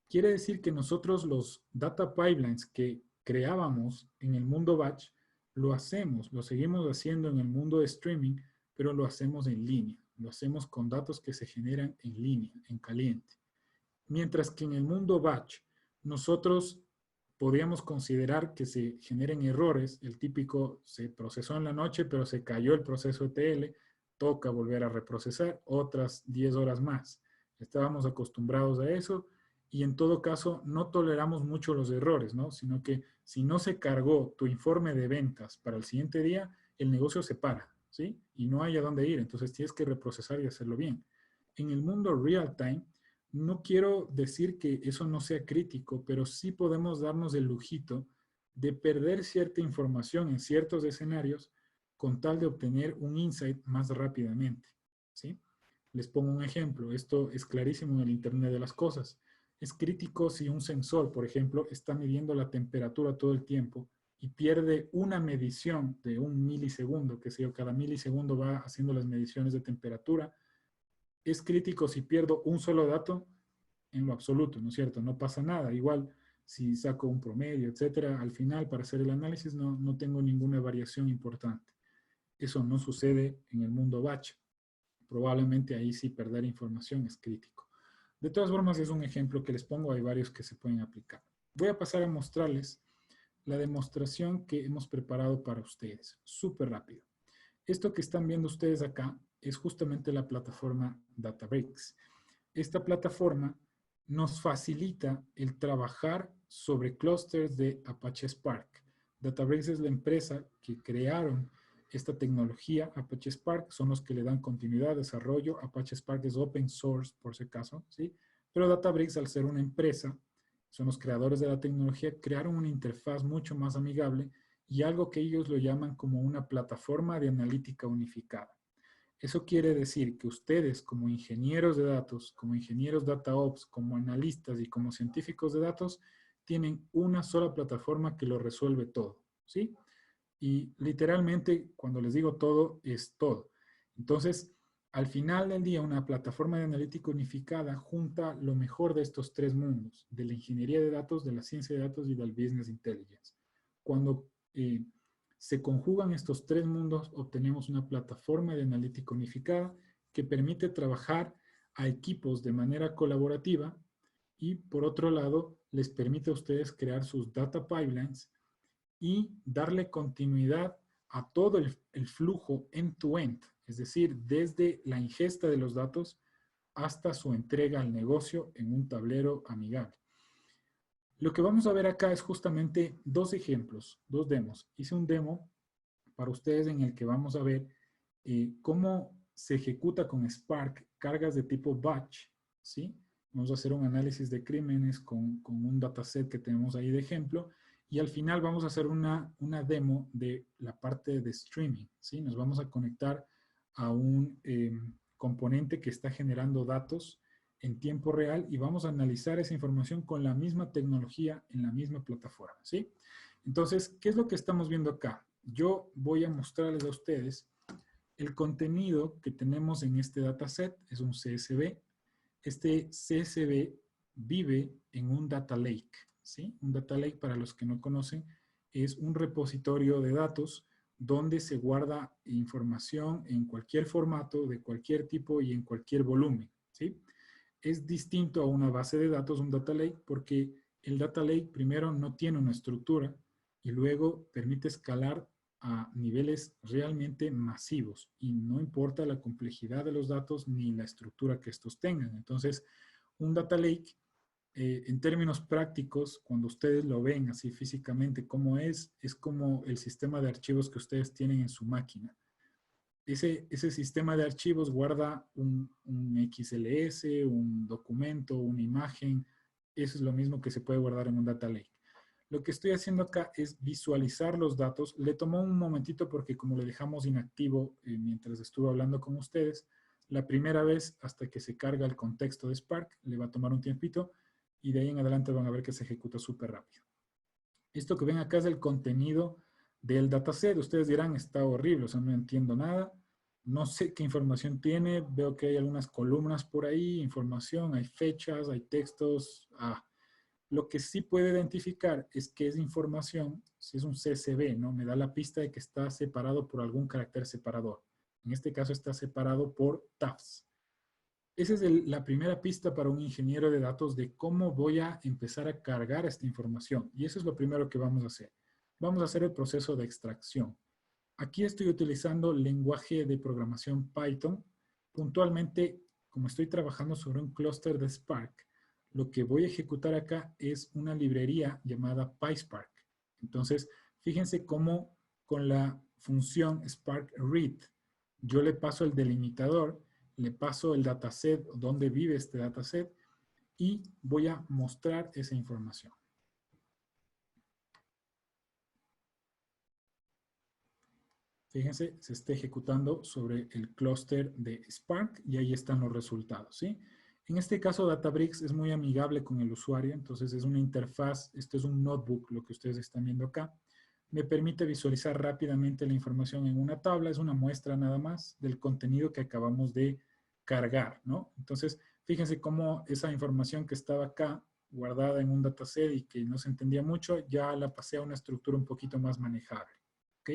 B: Quiere decir que nosotros los data pipelines que creábamos en el mundo batch, lo seguimos haciendo en el mundo de streaming, pero lo hacemos en línea, lo hacemos con datos que se generan en línea, en caliente. Mientras que en el mundo batch, nosotros podríamos considerar que se generen errores, el típico se procesó en la noche, pero se cayó el proceso ETL, toca volver a reprocesar otras 10 horas más. Estábamos acostumbrados a eso y en todo caso no toleramos mucho los errores, ¿no? Sino que si no se cargó tu informe de ventas para el siguiente día, el negocio se para, ¿sí? Y no hay a dónde ir, entonces tienes que reprocesar y hacerlo bien. En el mundo real time, No quiero decir que eso no sea crítico, pero sí podemos darnos el lujito de perder cierta información en ciertos escenarios con tal de obtener un insight más rápidamente, ¿sí? Les pongo un ejemplo. Esto es clarísimo en el Internet de las cosas. Es crítico si un sensor, por ejemplo, está midiendo la temperatura todo el tiempo y pierde una medición de un milisegundo, que sé yo, cada milisegundo va haciendo las mediciones de temperatura. Es crítico si pierdo un solo dato en lo absoluto, ¿no es cierto? No pasa nada. Igual, si saco un promedio, etcétera, al final, para hacer el análisis, no tengo ninguna variación importante. Eso no sucede en el mundo batch. Probablemente ahí sí perder información es crítico. De todas formas, es un ejemplo que les pongo, hay varios que se pueden aplicar. Voy a pasar a mostrarles la demostración que hemos preparado para ustedes, súper rápido. Esto que están viendo ustedes acá es justamente la plataforma Databricks. Esta plataforma nos facilita el trabajar sobre clústeres de Apache Spark. Databricks es la empresa que crearon esta tecnología. Apache Spark son los que le dan continuidad, desarrollo. Apache Spark es open source, por si acaso, ¿sí? Pero Databricks, al ser una empresa, son los creadores de la tecnología, crearon una interfaz mucho más amigable y algo que ellos lo llaman como una plataforma de analítica unificada. Eso quiere decir que ustedes como ingenieros de datos, como ingenieros DataOps, como analistas y como científicos de datos, tienen una sola plataforma que lo resuelve todo, ¿sí? Y literalmente, cuando les digo todo, es todo. Entonces, al final del día, una plataforma de analítica unificada junta lo mejor de estos tres mundos, de la ingeniería de datos, de la ciencia de datos y del business intelligence. Cuando se conjugan estos tres mundos, obtenemos una plataforma de analítica unificada que permite trabajar a equipos de manera colaborativa y, por otro lado, les permite a ustedes crear sus data pipelines y darle continuidad a todo el flujo end-to-end, es decir, desde la ingesta de los datos hasta su entrega al negocio en un tablero amigable. Lo que vamos a ver acá es justamente dos ejemplos, dos demos. Hice un demo para ustedes en el que vamos a ver cómo se ejecuta con Spark cargas de tipo batch, ¿sí? Vamos a hacer un análisis de crímenes con un dataset que tenemos ahí de ejemplo y al final vamos a hacer una demo de la parte de streaming, ¿sí? Nos vamos a conectar a un componente que está generando datos en tiempo real y vamos a analizar esa información con la misma tecnología en la misma plataforma, ¿sí? Entonces, ¿qué es lo que estamos viendo acá? Yo voy a mostrarles a ustedes el contenido que tenemos en este dataset, es un CSV. Este CSV vive en un data lake, ¿sí? Un data lake, para los que no conocen, es un repositorio de datos donde se guarda información en cualquier formato, de cualquier tipo y en cualquier volumen, ¿sí? Es distinto a una base de datos, un data lake, porque el data lake primero no tiene una estructura y luego permite escalar a niveles realmente masivos y no importa la complejidad de los datos ni la estructura que estos tengan. Entonces, un data lake, en términos prácticos, cuando ustedes lo ven así físicamente, cómo es como el sistema de archivos que ustedes tienen en su máquina. Ese sistema de archivos guarda un XLS, un documento, una imagen. Eso es lo mismo que se puede guardar en un data lake. Lo que estoy haciendo acá es visualizar los datos. Le tomó un momentito porque como le dejamos inactivo mientras estuve hablando con ustedes, la primera vez hasta que se carga el contexto de Spark, le va a tomar un tiempito y de ahí en adelante van a ver que se ejecuta súper rápido. Esto que ven acá es el contenido del dataset. Ustedes dirán, está horrible, o sea, no entiendo nada. No sé qué información tiene. Veo que hay algunas columnas por ahí, información, hay fechas, hay textos. Lo que sí puede identificar es que es información, si es un CSV, ¿no? Me da la pista de que está separado por algún carácter separador. En este caso está separado por tabs. Esa es la primera pista para un ingeniero de datos de cómo voy a empezar a cargar esta información. Y eso es lo primero que vamos a hacer. Vamos a hacer el proceso de extracción. Aquí estoy utilizando lenguaje de programación Python. Puntualmente, como estoy trabajando sobre un clúster de Spark, lo que voy a ejecutar acá es una librería llamada PySpark. Entonces, fíjense cómo con la función Spark Read, yo le paso el delimitador, le paso el dataset, dónde vive este dataset, y voy a mostrar esa información. Fíjense, se está ejecutando sobre el clúster de Spark y ahí están los resultados, ¿sí? En este caso, Databricks es muy amigable con el usuario, entonces es una interfaz, esto es un notebook, lo que ustedes están viendo acá. Me permite visualizar rápidamente la información en una tabla, es una muestra nada más del contenido que acabamos de cargar, ¿no? Entonces, fíjense cómo esa información que estaba acá guardada en un dataset y que no se entendía mucho, ya la pasé a una estructura un poquito más manejable, ¿ok?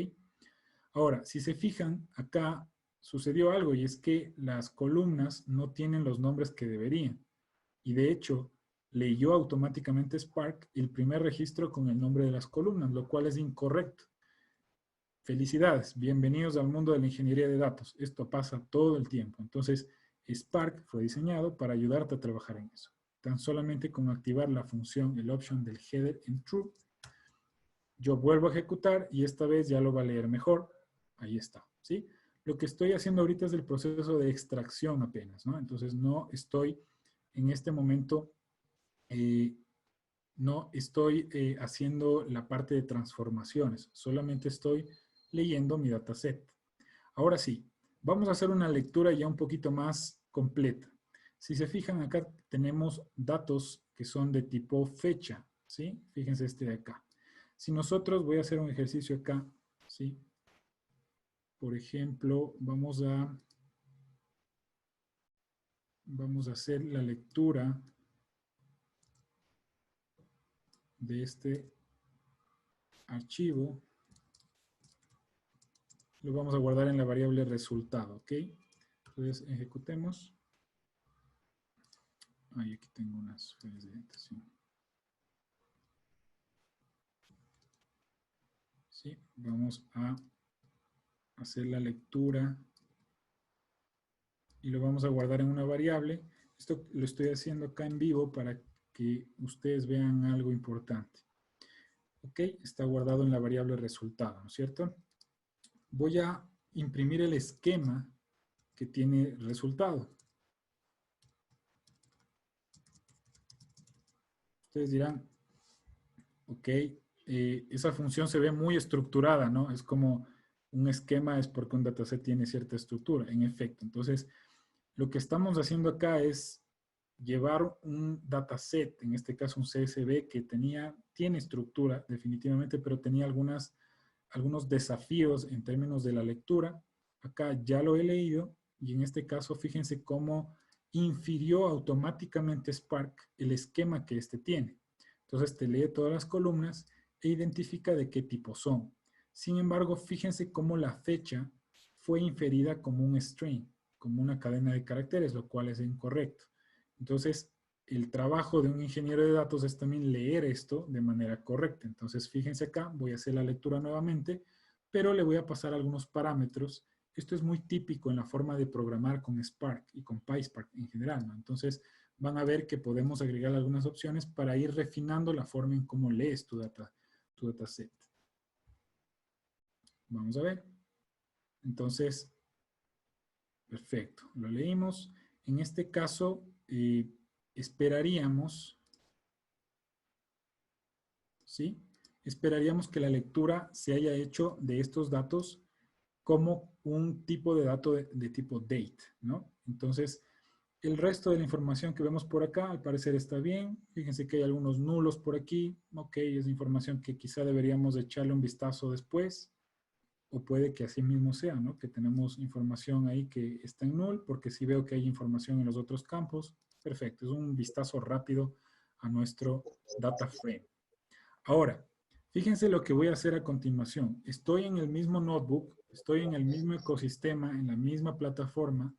B: Ahora, si se fijan, acá sucedió algo y es que las columnas no tienen los nombres que deberían. Y de hecho, leyó automáticamente Spark el primer registro con el nombre de las columnas, lo cual es incorrecto. Felicidades, bienvenidos al mundo de la ingeniería de datos. Esto pasa todo el tiempo. Entonces, Spark fue diseñado para ayudarte a trabajar en eso. Tan solamente con activar la función, el option del header en true, yo vuelvo a ejecutar y esta vez ya lo va a leer mejor. Ahí está, ¿sí? Lo que estoy haciendo ahorita es el proceso de extracción apenas, ¿no? Entonces no estoy en este momento, no estoy haciendo la parte de transformaciones, solamente estoy leyendo mi dataset. Ahora sí, vamos a hacer una lectura ya un poquito más completa. Si se fijan acá tenemos datos que son de tipo fecha, ¿sí? Fíjense este de acá. Si nosotros, voy a hacer un ejercicio acá, ¿sí? Por ejemplo, vamos a hacer la lectura de este archivo. Lo vamos a guardar en la variable resultado, ¿ok? Entonces, ejecutemos. Aquí tengo unas fallas de editación. Sí, vamos a hacer la lectura y lo vamos a guardar en una variable. Esto lo estoy haciendo acá en vivo para que ustedes vean algo importante. Ok, está guardado en la variable resultado, ¿no es cierto? Voy a imprimir el esquema que tiene resultado. Ustedes dirán, ok, esa función se ve muy estructurada, ¿no? Es como un esquema es porque un dataset tiene cierta estructura, en efecto. Entonces, lo que estamos haciendo acá es llevar un dataset, en este caso un CSV, que tiene estructura definitivamente, pero tenía algunos desafíos en términos de la lectura. Acá ya lo he leído y en este caso fíjense cómo infirió automáticamente Spark el esquema que este tiene. Entonces te lee todas las columnas e identifica de qué tipo son. Sin embargo, fíjense cómo la fecha fue inferida como un string, como una cadena de caracteres, lo cual es incorrecto. Entonces, el trabajo de un ingeniero de datos es también leer esto de manera correcta. Entonces, fíjense acá, voy a hacer la lectura nuevamente, pero le voy a pasar algunos parámetros. Esto es muy típico en la forma de programar con Spark y con PySpark en general, ¿no? Entonces, van a ver que podemos agregar algunas opciones para ir refinando la forma en cómo lees tu dataset. Vamos a ver. Entonces, perfecto, lo leímos. En este caso, esperaríamos, ¿sí? Esperaríamos que la lectura se haya hecho de estos datos como un tipo de dato de tipo date, ¿no? Entonces, el resto de la información que vemos por acá, al parecer está bien. Fíjense que hay algunos nulos por aquí. Ok, es información que quizá deberíamos echarle un vistazo después. O puede que así mismo sea, ¿no? Que tenemos información ahí que está en null, porque si veo que hay información en los otros campos, perfecto, es un vistazo rápido a nuestro data frame. Ahora, fíjense lo que voy a hacer a continuación. Estoy en el mismo notebook, estoy en el mismo ecosistema, en la misma plataforma.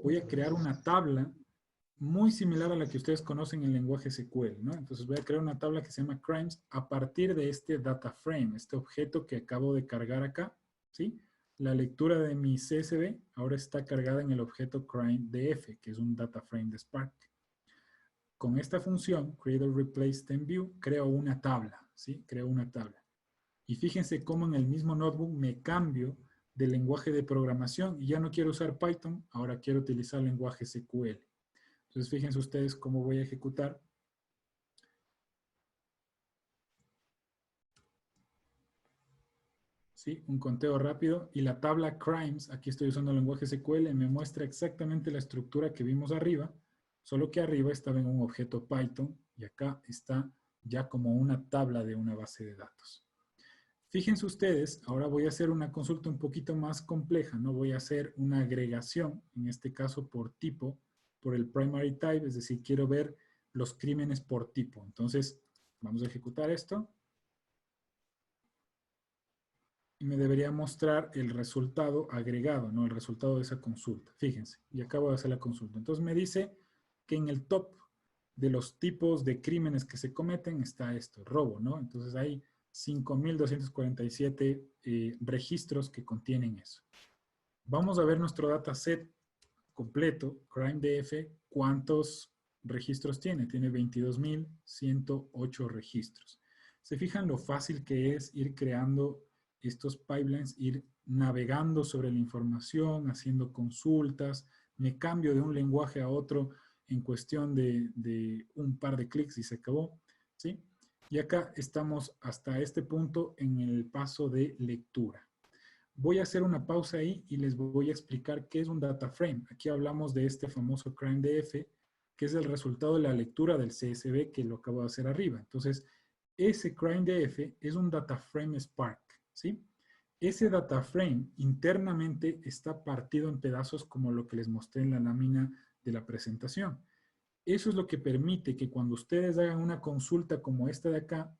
B: Voy a crear una tabla muy similar a la que ustedes conocen en el lenguaje SQL, ¿no? Entonces voy a crear una tabla que se llama crimes a partir de este data frame, este objeto que acabo de cargar acá, ¿sí? La lectura de mi CSV ahora está cargada en el objeto crime.df, que es un data frame de Spark. Con esta función, create replace then view, creo una tabla, ¿sí? Creo una tabla. Y fíjense cómo en el mismo notebook me cambio del lenguaje de programación y ya no quiero usar Python, ahora quiero utilizar el lenguaje SQL. Entonces, fíjense ustedes cómo voy a ejecutar. ¿Sí? Un conteo rápido y la tabla crimes, aquí estoy usando el lenguaje SQL, me muestra exactamente la estructura que vimos arriba, solo que arriba estaba en un objeto Python y acá está ya como una tabla de una base de datos. Fíjense ustedes, ahora voy a hacer una consulta un poquito más compleja, ¿no? Voy a hacer una agregación, en este caso por tipo, por el primary type, es decir, quiero ver los crímenes por tipo. Entonces, vamos a ejecutar esto. Y me debería mostrar el resultado agregado, ¿no? El resultado de esa consulta. Fíjense, y acabo de hacer la consulta. Entonces me dice que en el top de los tipos de crímenes que se cometen está esto, robo, ¿no? Entonces hay 5.247 registros que contienen eso. Vamos a ver nuestro dataset completo, CrimeDF, ¿cuántos registros tiene? Tiene 22.108 registros. ¿Se fijan lo fácil que es ir creando estos pipelines, ir navegando sobre la información, haciendo consultas? Me cambio de un lenguaje a otro en cuestión de un par de clics y se acabó, ¿sí? Y acá estamos hasta este punto en el paso de lectura. Voy a hacer una pausa ahí y les voy a explicar qué es un data frame. Aquí hablamos de este famoso CrimeDF, que es el resultado de la lectura del CSV que lo acabo de hacer arriba. Entonces, ese CrimeDF es un data frame Spark, ¿sí? Ese data frame internamente está partido en pedazos como lo que les mostré en la lámina de la presentación. Eso es lo que permite que cuando ustedes hagan una consulta como esta de acá,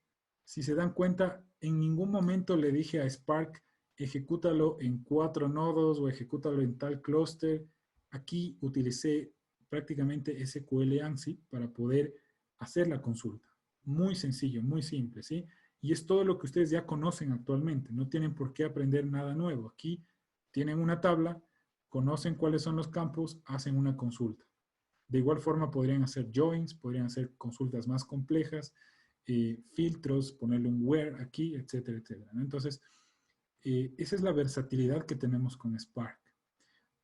B: si se dan cuenta, en ningún momento le dije a Spark, ejecútalo en 4 nodos o ejecútalo en tal clúster. Aquí utilicé prácticamente SQL ANSI para poder hacer la consulta. Muy sencillo, muy simple, ¿sí? Y es todo lo que ustedes ya conocen actualmente. No tienen por qué aprender nada nuevo. Aquí tienen una tabla, conocen cuáles son los campos, hacen una consulta. De igual forma podrían hacer joins, podrían hacer consultas más complejas, filtros, ponerle un where aquí, etcétera, etcétera, ¿no? Entonces, esa es la versatilidad que tenemos con Spark.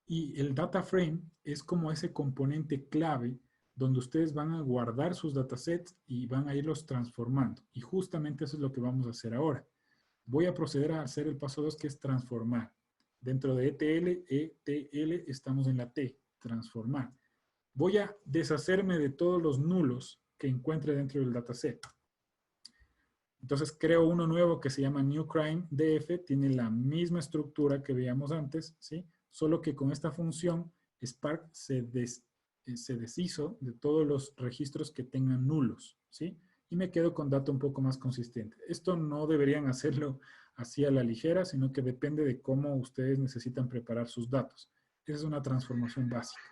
B: Y el data frame es como ese componente clave donde ustedes van a guardar sus datasets y van a irlos transformando. Y justamente eso es lo que vamos a hacer ahora. Voy a proceder a hacer el paso 2, que es transformar. Dentro de ETL estamos en la T, transformar. Voy a deshacerme de todos los nulos que encuentre dentro del dataset. Entonces creo uno nuevo que se llama New Crime DF, tiene la misma estructura que veíamos antes, ¿sí? Solo que con esta función Spark se deshizo de todos los registros que tengan nulos, ¿sí? Y me quedo con dato un poco más consistente. Esto no deberían hacerlo así a la ligera, sino que depende de cómo ustedes necesitan preparar sus datos. Esa es una transformación básica.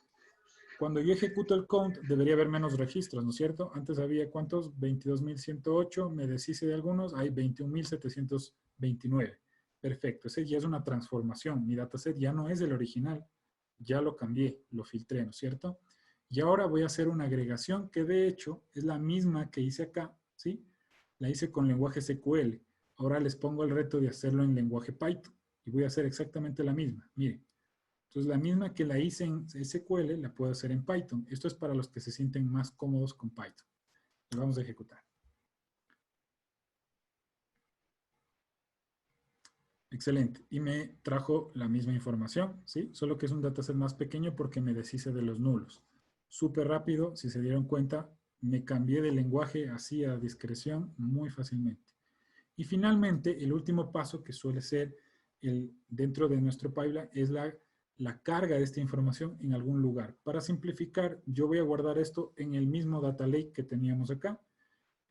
B: Cuando yo ejecuto el count, debería haber menos registros, ¿no es cierto? Antes había, ¿cuántos? 22.108, me deshice de algunos, hay 21.729. Perfecto, ese ya es una transformación. Mi dataset ya no es el original, ya lo cambié, lo filtré, ¿no es cierto? Y ahora voy a hacer una agregación que de hecho es la misma que hice acá, ¿sí? La hice con lenguaje SQL. Ahora les pongo el reto de hacerlo en lenguaje Python y voy a hacer exactamente la misma. Miren. Entonces, la misma que la hice en SQL, la puedo hacer en Python. Esto es para los que se sienten más cómodos con Python. Lo vamos a ejecutar. Excelente. Y me trajo la misma información, ¿sí? Solo que es un dataset más pequeño porque me deshice de los nulos. Súper rápido, si se dieron cuenta, me cambié de lenguaje así a discreción muy fácilmente. Y finalmente, el último paso que suele ser dentro de nuestro pipeline es la carga de esta información en algún lugar. Para simplificar, yo voy a guardar esto en el mismo data lake que teníamos acá.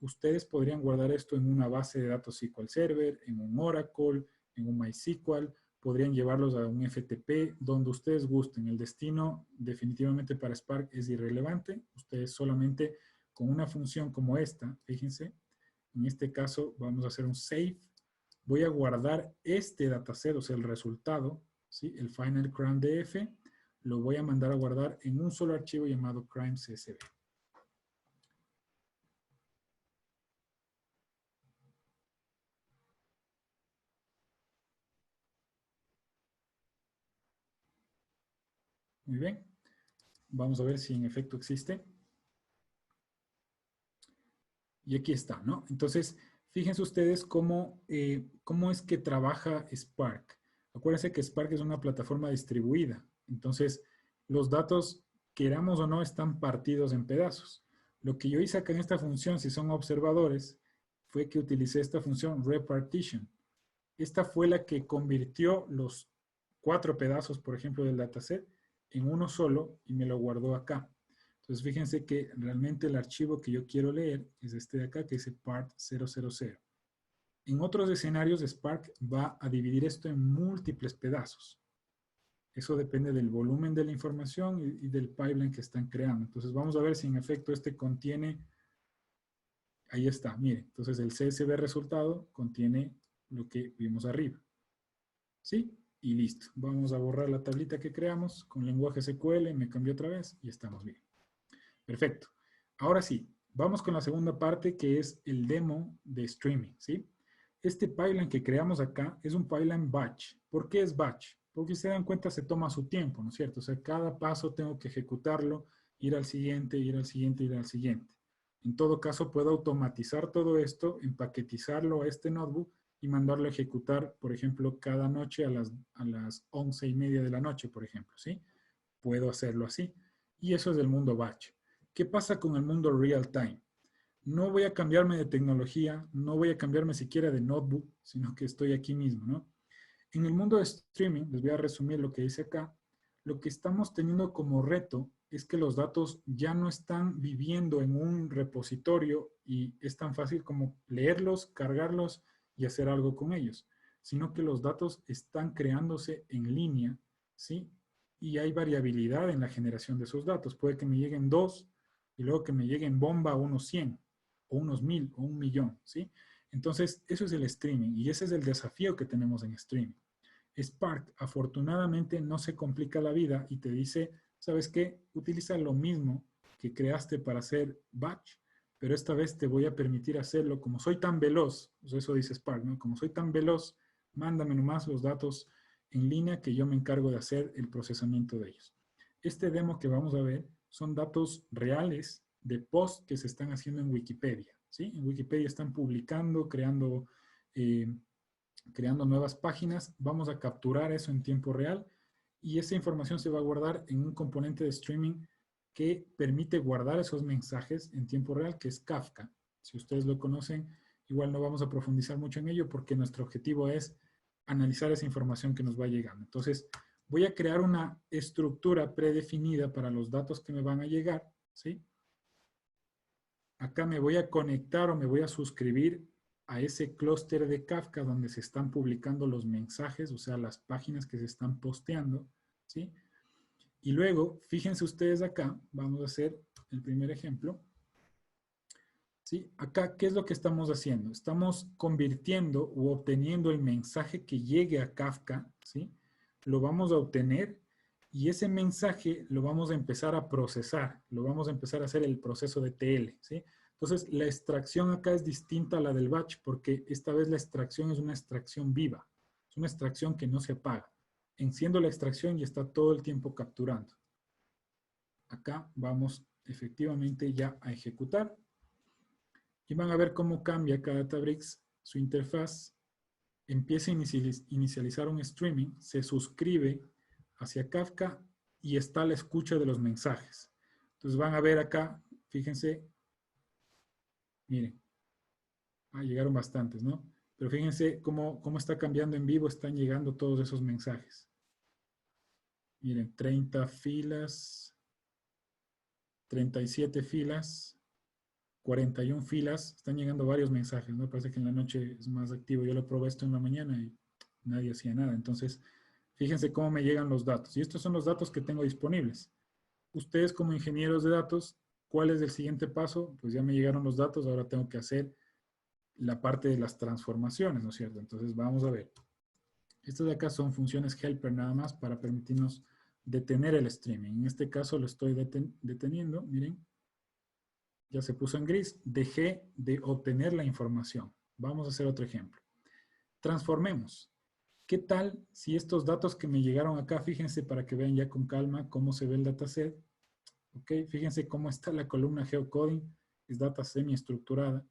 B: Ustedes podrían guardar esto en una base de datos SQL Server, en un Oracle, en un MySQL, podrían llevarlos a un FTP, donde ustedes gusten. El destino definitivamente para Spark es irrelevante. Ustedes solamente con una función como esta, fíjense, en este caso vamos a hacer un save. Voy a guardar este dataset, o sea, el resultado, ¿sí? El final crime DF, lo voy a mandar a guardar en un solo archivo llamado crime CSV. Muy bien. Vamos a ver si en efecto existe. Y aquí está, ¿no? Entonces, fíjense ustedes cómo es que trabaja Spark. Acuérdense que Spark es una plataforma distribuida. Entonces, los datos, queramos o no, están partidos en pedazos. Lo que yo hice acá en esta función, si son observadores, fue que utilicé esta función repartition. Esta fue la que convirtió los 4 pedazos, por ejemplo, del dataset en uno solo y me lo guardó acá. Entonces, fíjense que realmente el archivo que yo quiero leer es este de acá, que dice part000. En otros escenarios, Spark va a dividir esto en múltiples pedazos. Eso depende del volumen de la información y del pipeline que están creando. Entonces, vamos a ver si en efecto este contiene, ahí está, mire. Entonces, el CSV resultado contiene lo que vimos arriba. ¿Sí? Y listo. Vamos a borrar la tablita que creamos con lenguaje SQL, me cambió otra vez y estamos bien. Perfecto. Ahora sí, vamos con la segunda parte que es el demo de streaming, ¿sí? Este pipeline que creamos acá es un pipeline batch. ¿Por qué es batch? Porque si se dan cuenta se toma su tiempo, ¿no es cierto? O sea, cada paso tengo que ejecutarlo, ir al siguiente, ir al siguiente, ir al siguiente. En todo caso, puedo automatizar todo esto, empaquetizarlo a este notebook y mandarlo a ejecutar, por ejemplo, cada noche a las 11:30 de la noche, por ejemplo, ¿sí? Puedo hacerlo así. Y eso es el mundo batch. ¿Qué pasa con el mundo real time? No voy a cambiarme de tecnología, no voy a cambiarme siquiera de notebook, sino que estoy aquí mismo, ¿no? En el mundo de streaming, les voy a resumir lo que dice acá, lo que estamos teniendo como reto es que los datos ya no están viviendo en un repositorio y es tan fácil como leerlos, cargarlos y hacer algo con ellos, sino que los datos están creándose en línea, ¿sí? Y hay variabilidad en la generación de esos datos. Puede que me lleguen 2 y luego que me lleguen bomba unos 100 o unos 1000 o 1.000.000, ¿sí? Entonces, eso es el streaming y ese es el desafío que tenemos en streaming. Spark, afortunadamente, no se complica la vida y te dice, ¿sabes qué? Utiliza lo mismo que creaste para hacer batch, pero esta vez te voy a permitir hacerlo como soy tan veloz, eso dice Spark, ¿no? Como soy tan veloz, mándame nomás los datos en línea que yo me encargo de hacer el procesamiento de ellos. Este demo que vamos a ver son datos reales de posts que se están haciendo en Wikipedia, ¿sí? En Wikipedia están publicando, creando nuevas páginas, vamos a capturar eso en tiempo real y esa información se va a guardar en un componente de streaming que permite guardar esos mensajes en tiempo real, que es Kafka. Si ustedes lo conocen, igual no vamos a profundizar mucho en ello porque nuestro objetivo es analizar esa información que nos va llegando. Entonces, voy a crear una estructura predefinida para los datos que me van a llegar, ¿sí? Acá me voy a conectar o me voy a suscribir a ese clúster de Kafka donde se están publicando los mensajes, o sea, las páginas que se están posteando, ¿sí? Y luego, fíjense ustedes acá, vamos a hacer el primer ejemplo, ¿sí? Acá, ¿qué es lo que estamos haciendo? Estamos convirtiendo o obteniendo el mensaje que llegue a Kafka, ¿sí? Lo vamos a obtener y ese mensaje lo vamos a empezar a procesar, lo vamos a empezar a hacer el proceso de TL, ¿sí? Entonces, la extracción acá es distinta a la del batch porque esta vez la extracción es una extracción viva, es una extracción que no se apaga. Enciendo la extracción y está todo el tiempo capturando. Acá vamos efectivamente ya a ejecutar y van a ver cómo cambia cada Databricks su interfaz. Empieza a inicializar un streaming, se suscribe hacia Kafka y está a la escucha de los mensajes. Entonces van a ver acá, fíjense, miren, llegaron bastantes, ¿no? Pero fíjense cómo está cambiando en vivo, están llegando todos esos mensajes. Miren, 30 filas, 37 filas, 41 filas, están llegando varios mensajes, ¿no? Parece que en la noche es más activo. Yo lo probé esto en la mañana y nadie hacía nada. Entonces, fíjense cómo me llegan los datos. Y estos son los datos que tengo disponibles. Ustedes como ingenieros de datos, ¿cuál es el siguiente paso? Pues ya me llegaron los datos, ahora tengo que hacer la parte de las transformaciones, ¿no es cierto? Entonces, vamos a ver. Estas de acá son funciones helper nada más para permitirnos detener el streaming. En este caso lo estoy deteniendo, miren. Ya se puso en gris, dejé de obtener la información. Vamos a hacer otro ejemplo. Transformemos. ¿Qué tal si estos datos que me llegaron acá, fíjense para que vean ya con calma cómo se ve el dataset, ¿Ok? Fíjense cómo está la columna geocoding. Es data semiestructurada.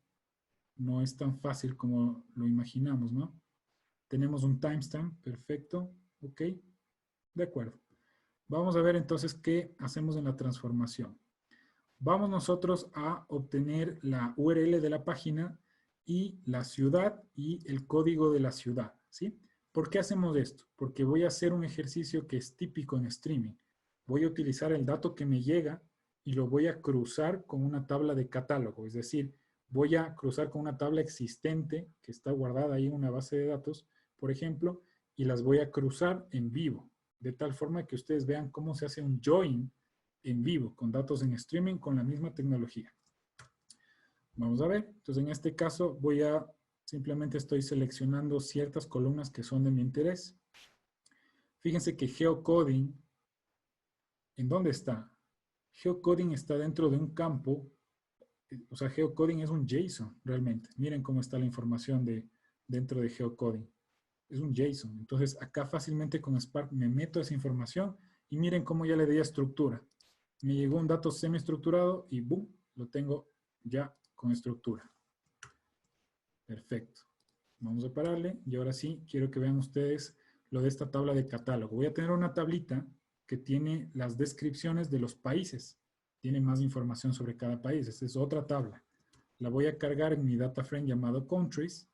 B: No es tan fácil como lo imaginamos, ¿no? Tenemos un timestamp, perfecto. ¿Ok? De acuerdo. Vamos a ver entonces qué hacemos en la transformación. Vamos nosotros a obtener la URL de la página y la ciudad y el código de la ciudad, ¿sí? ¿Por qué hacemos esto? Porque voy a hacer un ejercicio que es típico en streaming. Voy a utilizar el dato que me llega y lo voy a cruzar con una tabla de catálogo, es decir, voy a cruzar con una tabla existente que está guardada ahí en una base de datos, por ejemplo, y las voy a cruzar en vivo, de tal forma que ustedes vean cómo se hace un join en vivo, con datos en streaming, con la misma tecnología. Vamos a ver. Entonces, en este caso, simplemente estoy seleccionando ciertas columnas que son de mi interés. Fíjense que geocoding, ¿en dónde está? Geocoding está dentro de un campo, o sea, geocoding es un JSON, realmente. Miren cómo está la información dentro de geocoding. Es un JSON. Entonces, acá fácilmente con Spark me meto esa información y miren cómo ya le di estructura. Me llegó un dato semiestructurado y ¡boom! Lo tengo ya con estructura. Perfecto. Vamos a pararle y ahora sí quiero que vean ustedes lo de esta tabla de catálogo. Voy a tener una tablita que tiene las descripciones de los países. Tiene más información sobre cada país. Esta es otra tabla. La voy a cargar en mi data frame llamado countries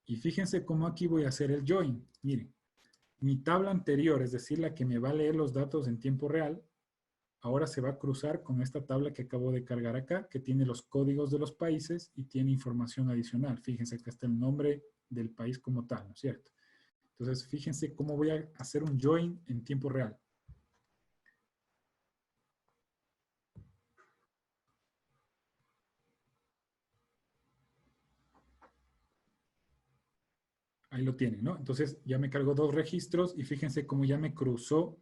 B: y fíjense cómo aquí voy a hacer el join. Miren, mi tabla anterior, es decir, la que me va a leer los datos en tiempo real, ahora se va a cruzar con esta tabla que acabo de cargar acá, que tiene los códigos de los países y tiene información adicional. Fíjense que está el nombre del país como tal, ¿no es cierto? Entonces, fíjense cómo voy a hacer un join en tiempo real. Ahí lo tienen, ¿no? Entonces, ya me cargó dos registros y fíjense cómo ya me cruzó,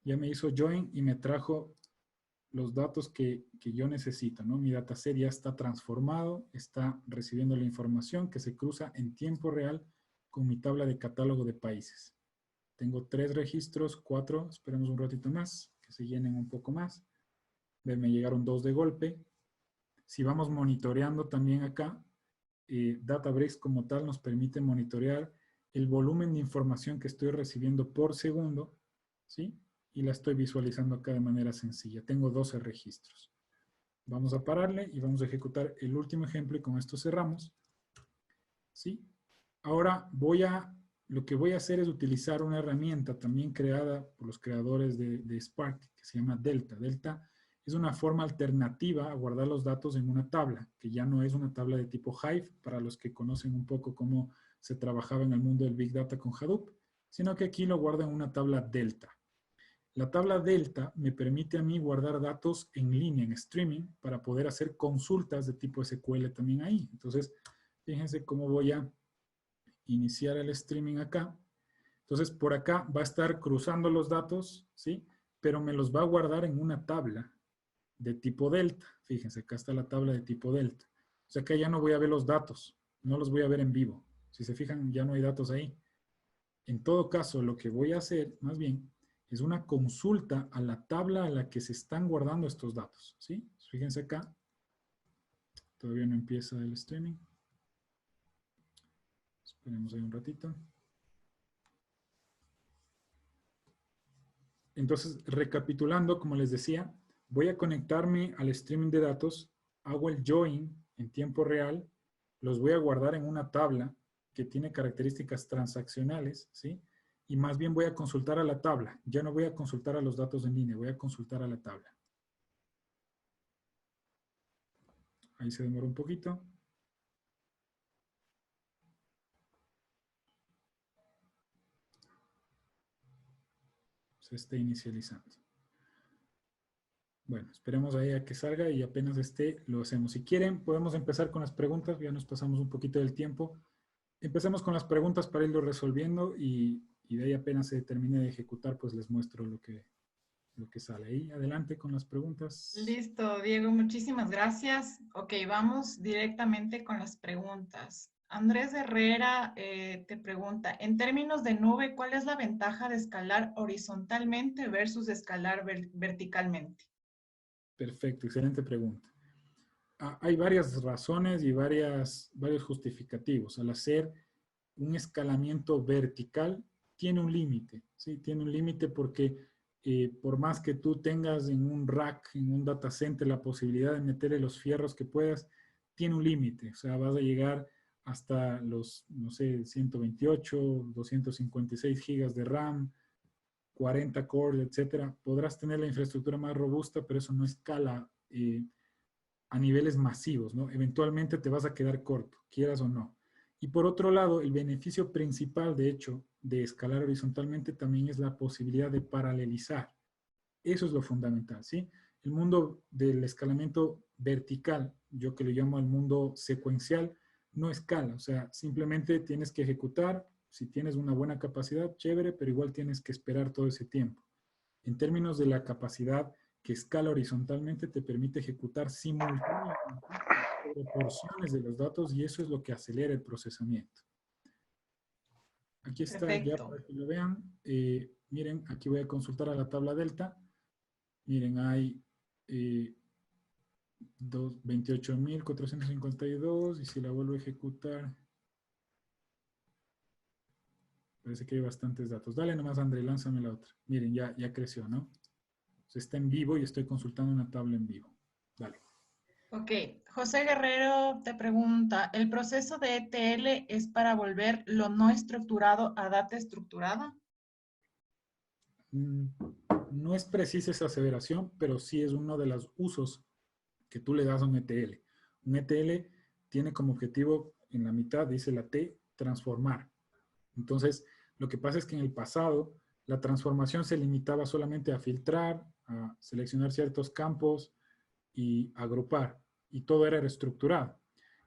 B: ya me hizo join y me trajo los datos que yo necesito, ¿no? Mi dataset ya está transformado, está recibiendo la información que se cruza en tiempo real con mi tabla de catálogo de países. Tengo 3 registros, 4, esperemos un ratito más, que se llenen un poco más. Me llegaron 2 de golpe. Si vamos monitoreando también acá, Databricks como tal nos permite monitorear el volumen de información que estoy recibiendo por segundo, ¿sí? Y la estoy visualizando acá de manera sencilla. Tengo 12 registros. Vamos a pararle y vamos a ejecutar el último ejemplo y con esto cerramos. ¿Sí? Ahora lo que voy a hacer es utilizar una herramienta también creada por los creadores de Spark que se llama Delta. Delta es una forma alternativa a guardar los datos en una tabla, que ya no es una tabla de tipo Hive, para los que conocen un poco cómo se trabajaba en el mundo del Big Data con Hadoop, sino que aquí lo guarda en una tabla Delta. La tabla Delta me permite a mí guardar datos en línea, en streaming, para poder hacer consultas de tipo SQL también ahí. Entonces, fíjense cómo voy a iniciar el streaming acá. Entonces, por acá va a estar cruzando los datos, ¿sí? Pero me los va a guardar en una tabla de tipo delta. Fíjense, acá está la tabla de tipo delta. O sea, que ya no voy a ver los datos, no los voy a ver en vivo. Si se fijan, ya no hay datos ahí. En todo caso, lo que voy a hacer, más bien, es una consulta a la tabla a la que se están guardando estos datos, ¿sí? Fíjense acá, todavía no empieza el streaming. Esperemos ahí un ratito. Entonces, recapitulando, como les decía, voy a conectarme al streaming de datos, hago el join en tiempo real, los voy a guardar en una tabla que tiene características transaccionales, ¿sí? Y más bien voy a consultar a la tabla. Ya no voy a consultar a los datos en línea, voy a consultar a la tabla. Ahí se demora un poquito. Se está inicializando. Bueno, esperemos ahí a que salga y apenas esté, lo hacemos. Si quieren, podemos empezar con las preguntas. Ya nos pasamos un poquito del tiempo. Empecemos con las preguntas para irlo resolviendo y de ahí apenas se termine de ejecutar, pues les muestro lo que sale ahí. Adelante con las preguntas.
A: Listo, Diego, muchísimas gracias. Ok, vamos directamente con las preguntas. Andrés Herrera te pregunta, en términos de nube, ¿cuál es la ventaja de escalar horizontalmente versus escalar verticalmente?
B: Perfecto, excelente pregunta. Hay varias razones y varios justificativos. Al hacer un escalamiento vertical, tiene un límite, ¿sí? Tiene un límite porque por más que tú tengas en un rack, en un data center, la posibilidad de meterle los fierros que puedas, tiene un límite. O sea, vas a llegar hasta los, no sé, 128, 256 gigas de RAM, 40 cores, etcétera. Podrás tener la infraestructura más robusta, pero eso no escala a niveles masivos, ¿no? Eventualmente te vas a quedar corto, quieras o no. Y por otro lado, el beneficio principal, de hecho, de escalar horizontalmente también es la posibilidad de paralelizar. Eso es lo fundamental, ¿sí? El mundo del escalamiento vertical, yo que lo llamo el mundo secuencial, no escala, o sea, simplemente tienes que ejecutar, si tienes una buena capacidad, chévere, pero igual tienes que esperar todo ese tiempo. En términos de la capacidad que escala horizontalmente, te permite ejecutar simultáneamente sobre porciones de los datos y eso es lo que acelera el procesamiento. Aquí está ya
A: Perfecto.
B: para que lo vean. Miren, aquí voy a consultar a la tabla delta. Miren, hay 28.452 y si la vuelvo a ejecutar, parece que hay bastantes datos. Dale nomás, André, lánzame la otra. Miren, ya creció, ¿no? Se está en vivo y estoy consultando una tabla en vivo. Dale.
A: Ok, José Guerrero te pregunta, ¿el proceso de ETL es para volver lo no estructurado a data estructurada?
B: Mm, No es precisa esa aseveración, pero sí es uno de los usos que tú le das a un ETL. Un ETL tiene como objetivo, en la mitad dice la T, transformar. Entonces, lo que pasa es que en el pasado la transformación se limitaba solamente a filtrar, a seleccionar ciertos campos y agrupar, y todo era reestructurado.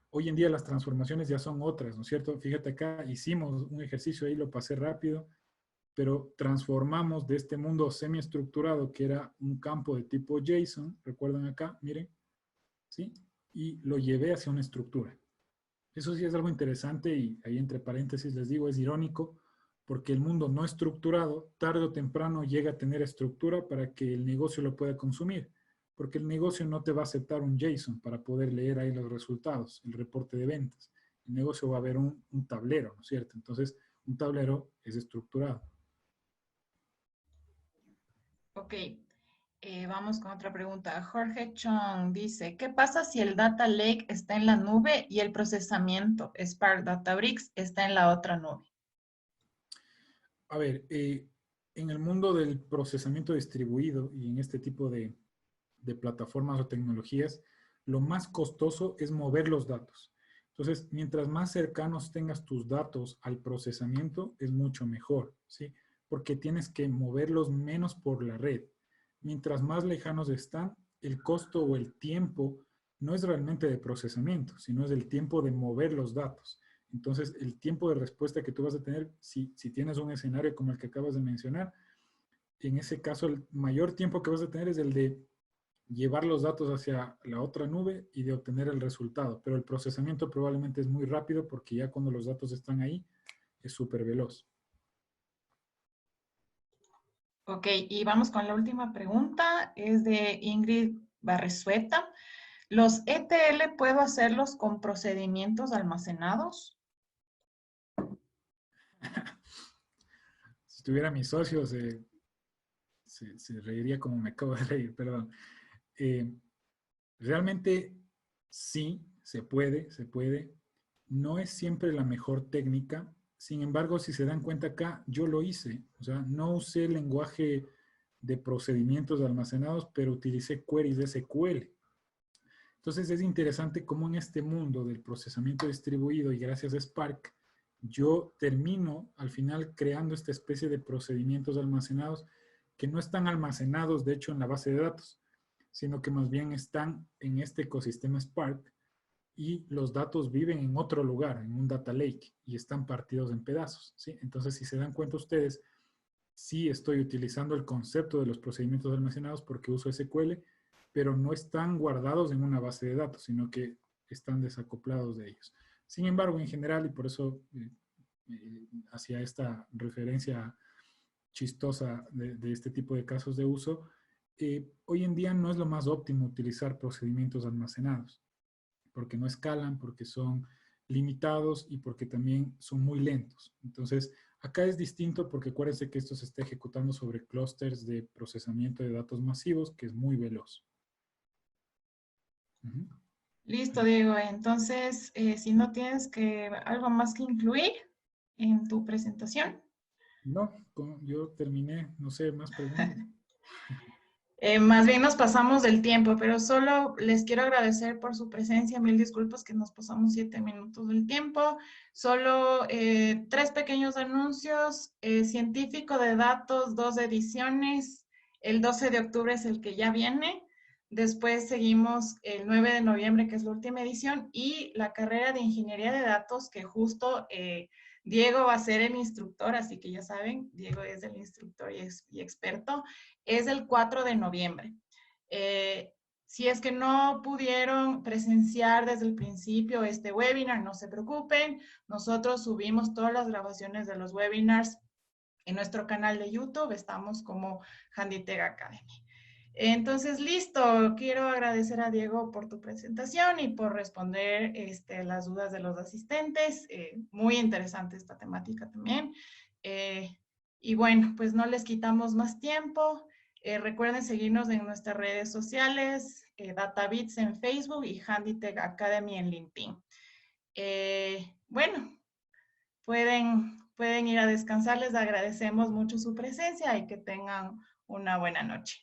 B: Hoy en día las transformaciones ya son otras, ¿no es cierto? Fíjate acá, hicimos un ejercicio ahí, lo pasé rápido, pero transformamos de este mundo semiestructurado, que era un campo de tipo JSON, recuerdan acá, miren, ¿sí? Y lo llevé hacia una estructura. Eso sí es algo interesante y ahí entre paréntesis les digo, es irónico, porque el mundo no estructurado, tarde o temprano llega a tener estructura para que el negocio lo pueda consumir, porque el negocio no te va a aceptar un JSON para poder leer ahí los resultados, el reporte de ventas. El negocio va a ver un tablero, ¿no es cierto? Entonces, un tablero es estructurado.
A: Ok, vamos con otra pregunta. Jorge Chong dice, ¿qué pasa si el Data Lake está en la nube y el procesamiento Spark Databricks está en la otra nube?
B: A ver, en el mundo del procesamiento distribuido y en este tipo de plataformas o tecnologías, lo más costoso es mover los datos. Entonces, mientras más cercanos tengas tus datos al procesamiento, es mucho mejor, ¿sí? Porque tienes que moverlos menos por la red. Mientras más lejanos están, el costo o el tiempo no es realmente de procesamiento, sino es el tiempo de mover los datos. Entonces, el tiempo de respuesta que tú vas a tener, si tienes un escenario como el que acabas de mencionar, en ese caso el mayor tiempo que vas a tener es el de llevar los datos hacia la otra nube y de obtener el resultado. Pero el procesamiento probablemente es muy rápido porque ya cuando los datos están ahí es súper veloz.
A: Ok, y vamos con la última pregunta. Es de Ingrid Barresueta. ¿Los ETL puedo hacerlos con procedimientos almacenados?
B: Si tuviera mis socios, se reiría como me acabo de reír, perdón. Eh, Realmente sí, se puede. No es siempre la mejor técnica. Sin embargo, si se dan cuenta acá, yo lo hice. O sea, no usé el lenguaje de procedimientos almacenados, pero utilicé queries de SQL. Entonces es interesante cómo en este mundo del procesamiento distribuido y gracias a Spark, yo termino al final creando esta especie de procedimientos almacenados que no están almacenados, de hecho, en la base de datos, sino que más bien están en este ecosistema Spark y los datos viven en otro lugar, en un data lake, y están partidos en pedazos, ¿sí? Entonces, si se dan cuenta ustedes, sí estoy utilizando el concepto de los procedimientos almacenados porque uso SQL, pero no están guardados en una base de datos, sino que están desacoplados de ellos. Sin embargo, en general, y por eso hacia esta referencia chistosa de este tipo de casos de uso, hoy en día no es lo más óptimo utilizar procedimientos almacenados, porque no escalan, porque son limitados y porque también son muy lentos. Entonces, acá es distinto porque acuérdense que esto se está ejecutando sobre clústeres de procesamiento de datos masivos, que es muy veloz. Uh-huh.
A: Listo, Diego. Entonces, si no tienes algo más que incluir en tu presentación.
B: No, yo terminé, no sé, más preguntas.
A: Más bien nos pasamos del tiempo, pero solo les quiero agradecer por su presencia. Mil disculpas que nos pasamos 7 minutos del tiempo. Solo 3 pequeños anuncios. Científico de datos, 2 ediciones. El 12 de octubre es el que ya viene. Después seguimos el 9 de noviembre, que es la última edición, y la carrera de ingeniería de datos, que justo Diego va a ser el instructor, así que ya saben, Diego es el instructor y experto. Es el 4 de noviembre. Si es que no pudieron presenciar desde el principio este webinar, no se preocupen. Nosotros subimos todas las grabaciones de los webinars en nuestro canal de YouTube. Estamos como Handitech Academy. Entonces, listo. Quiero agradecer a Diego por tu presentación y por responder las dudas de los asistentes. Muy interesante esta temática también. Y bueno, pues no les quitamos más tiempo. Recuerden seguirnos en nuestras redes sociales, DataBits en Facebook y Handitech Academy en LinkedIn. Bueno, pueden ir a descansar. Les agradecemos mucho su presencia y que tengan una buena noche.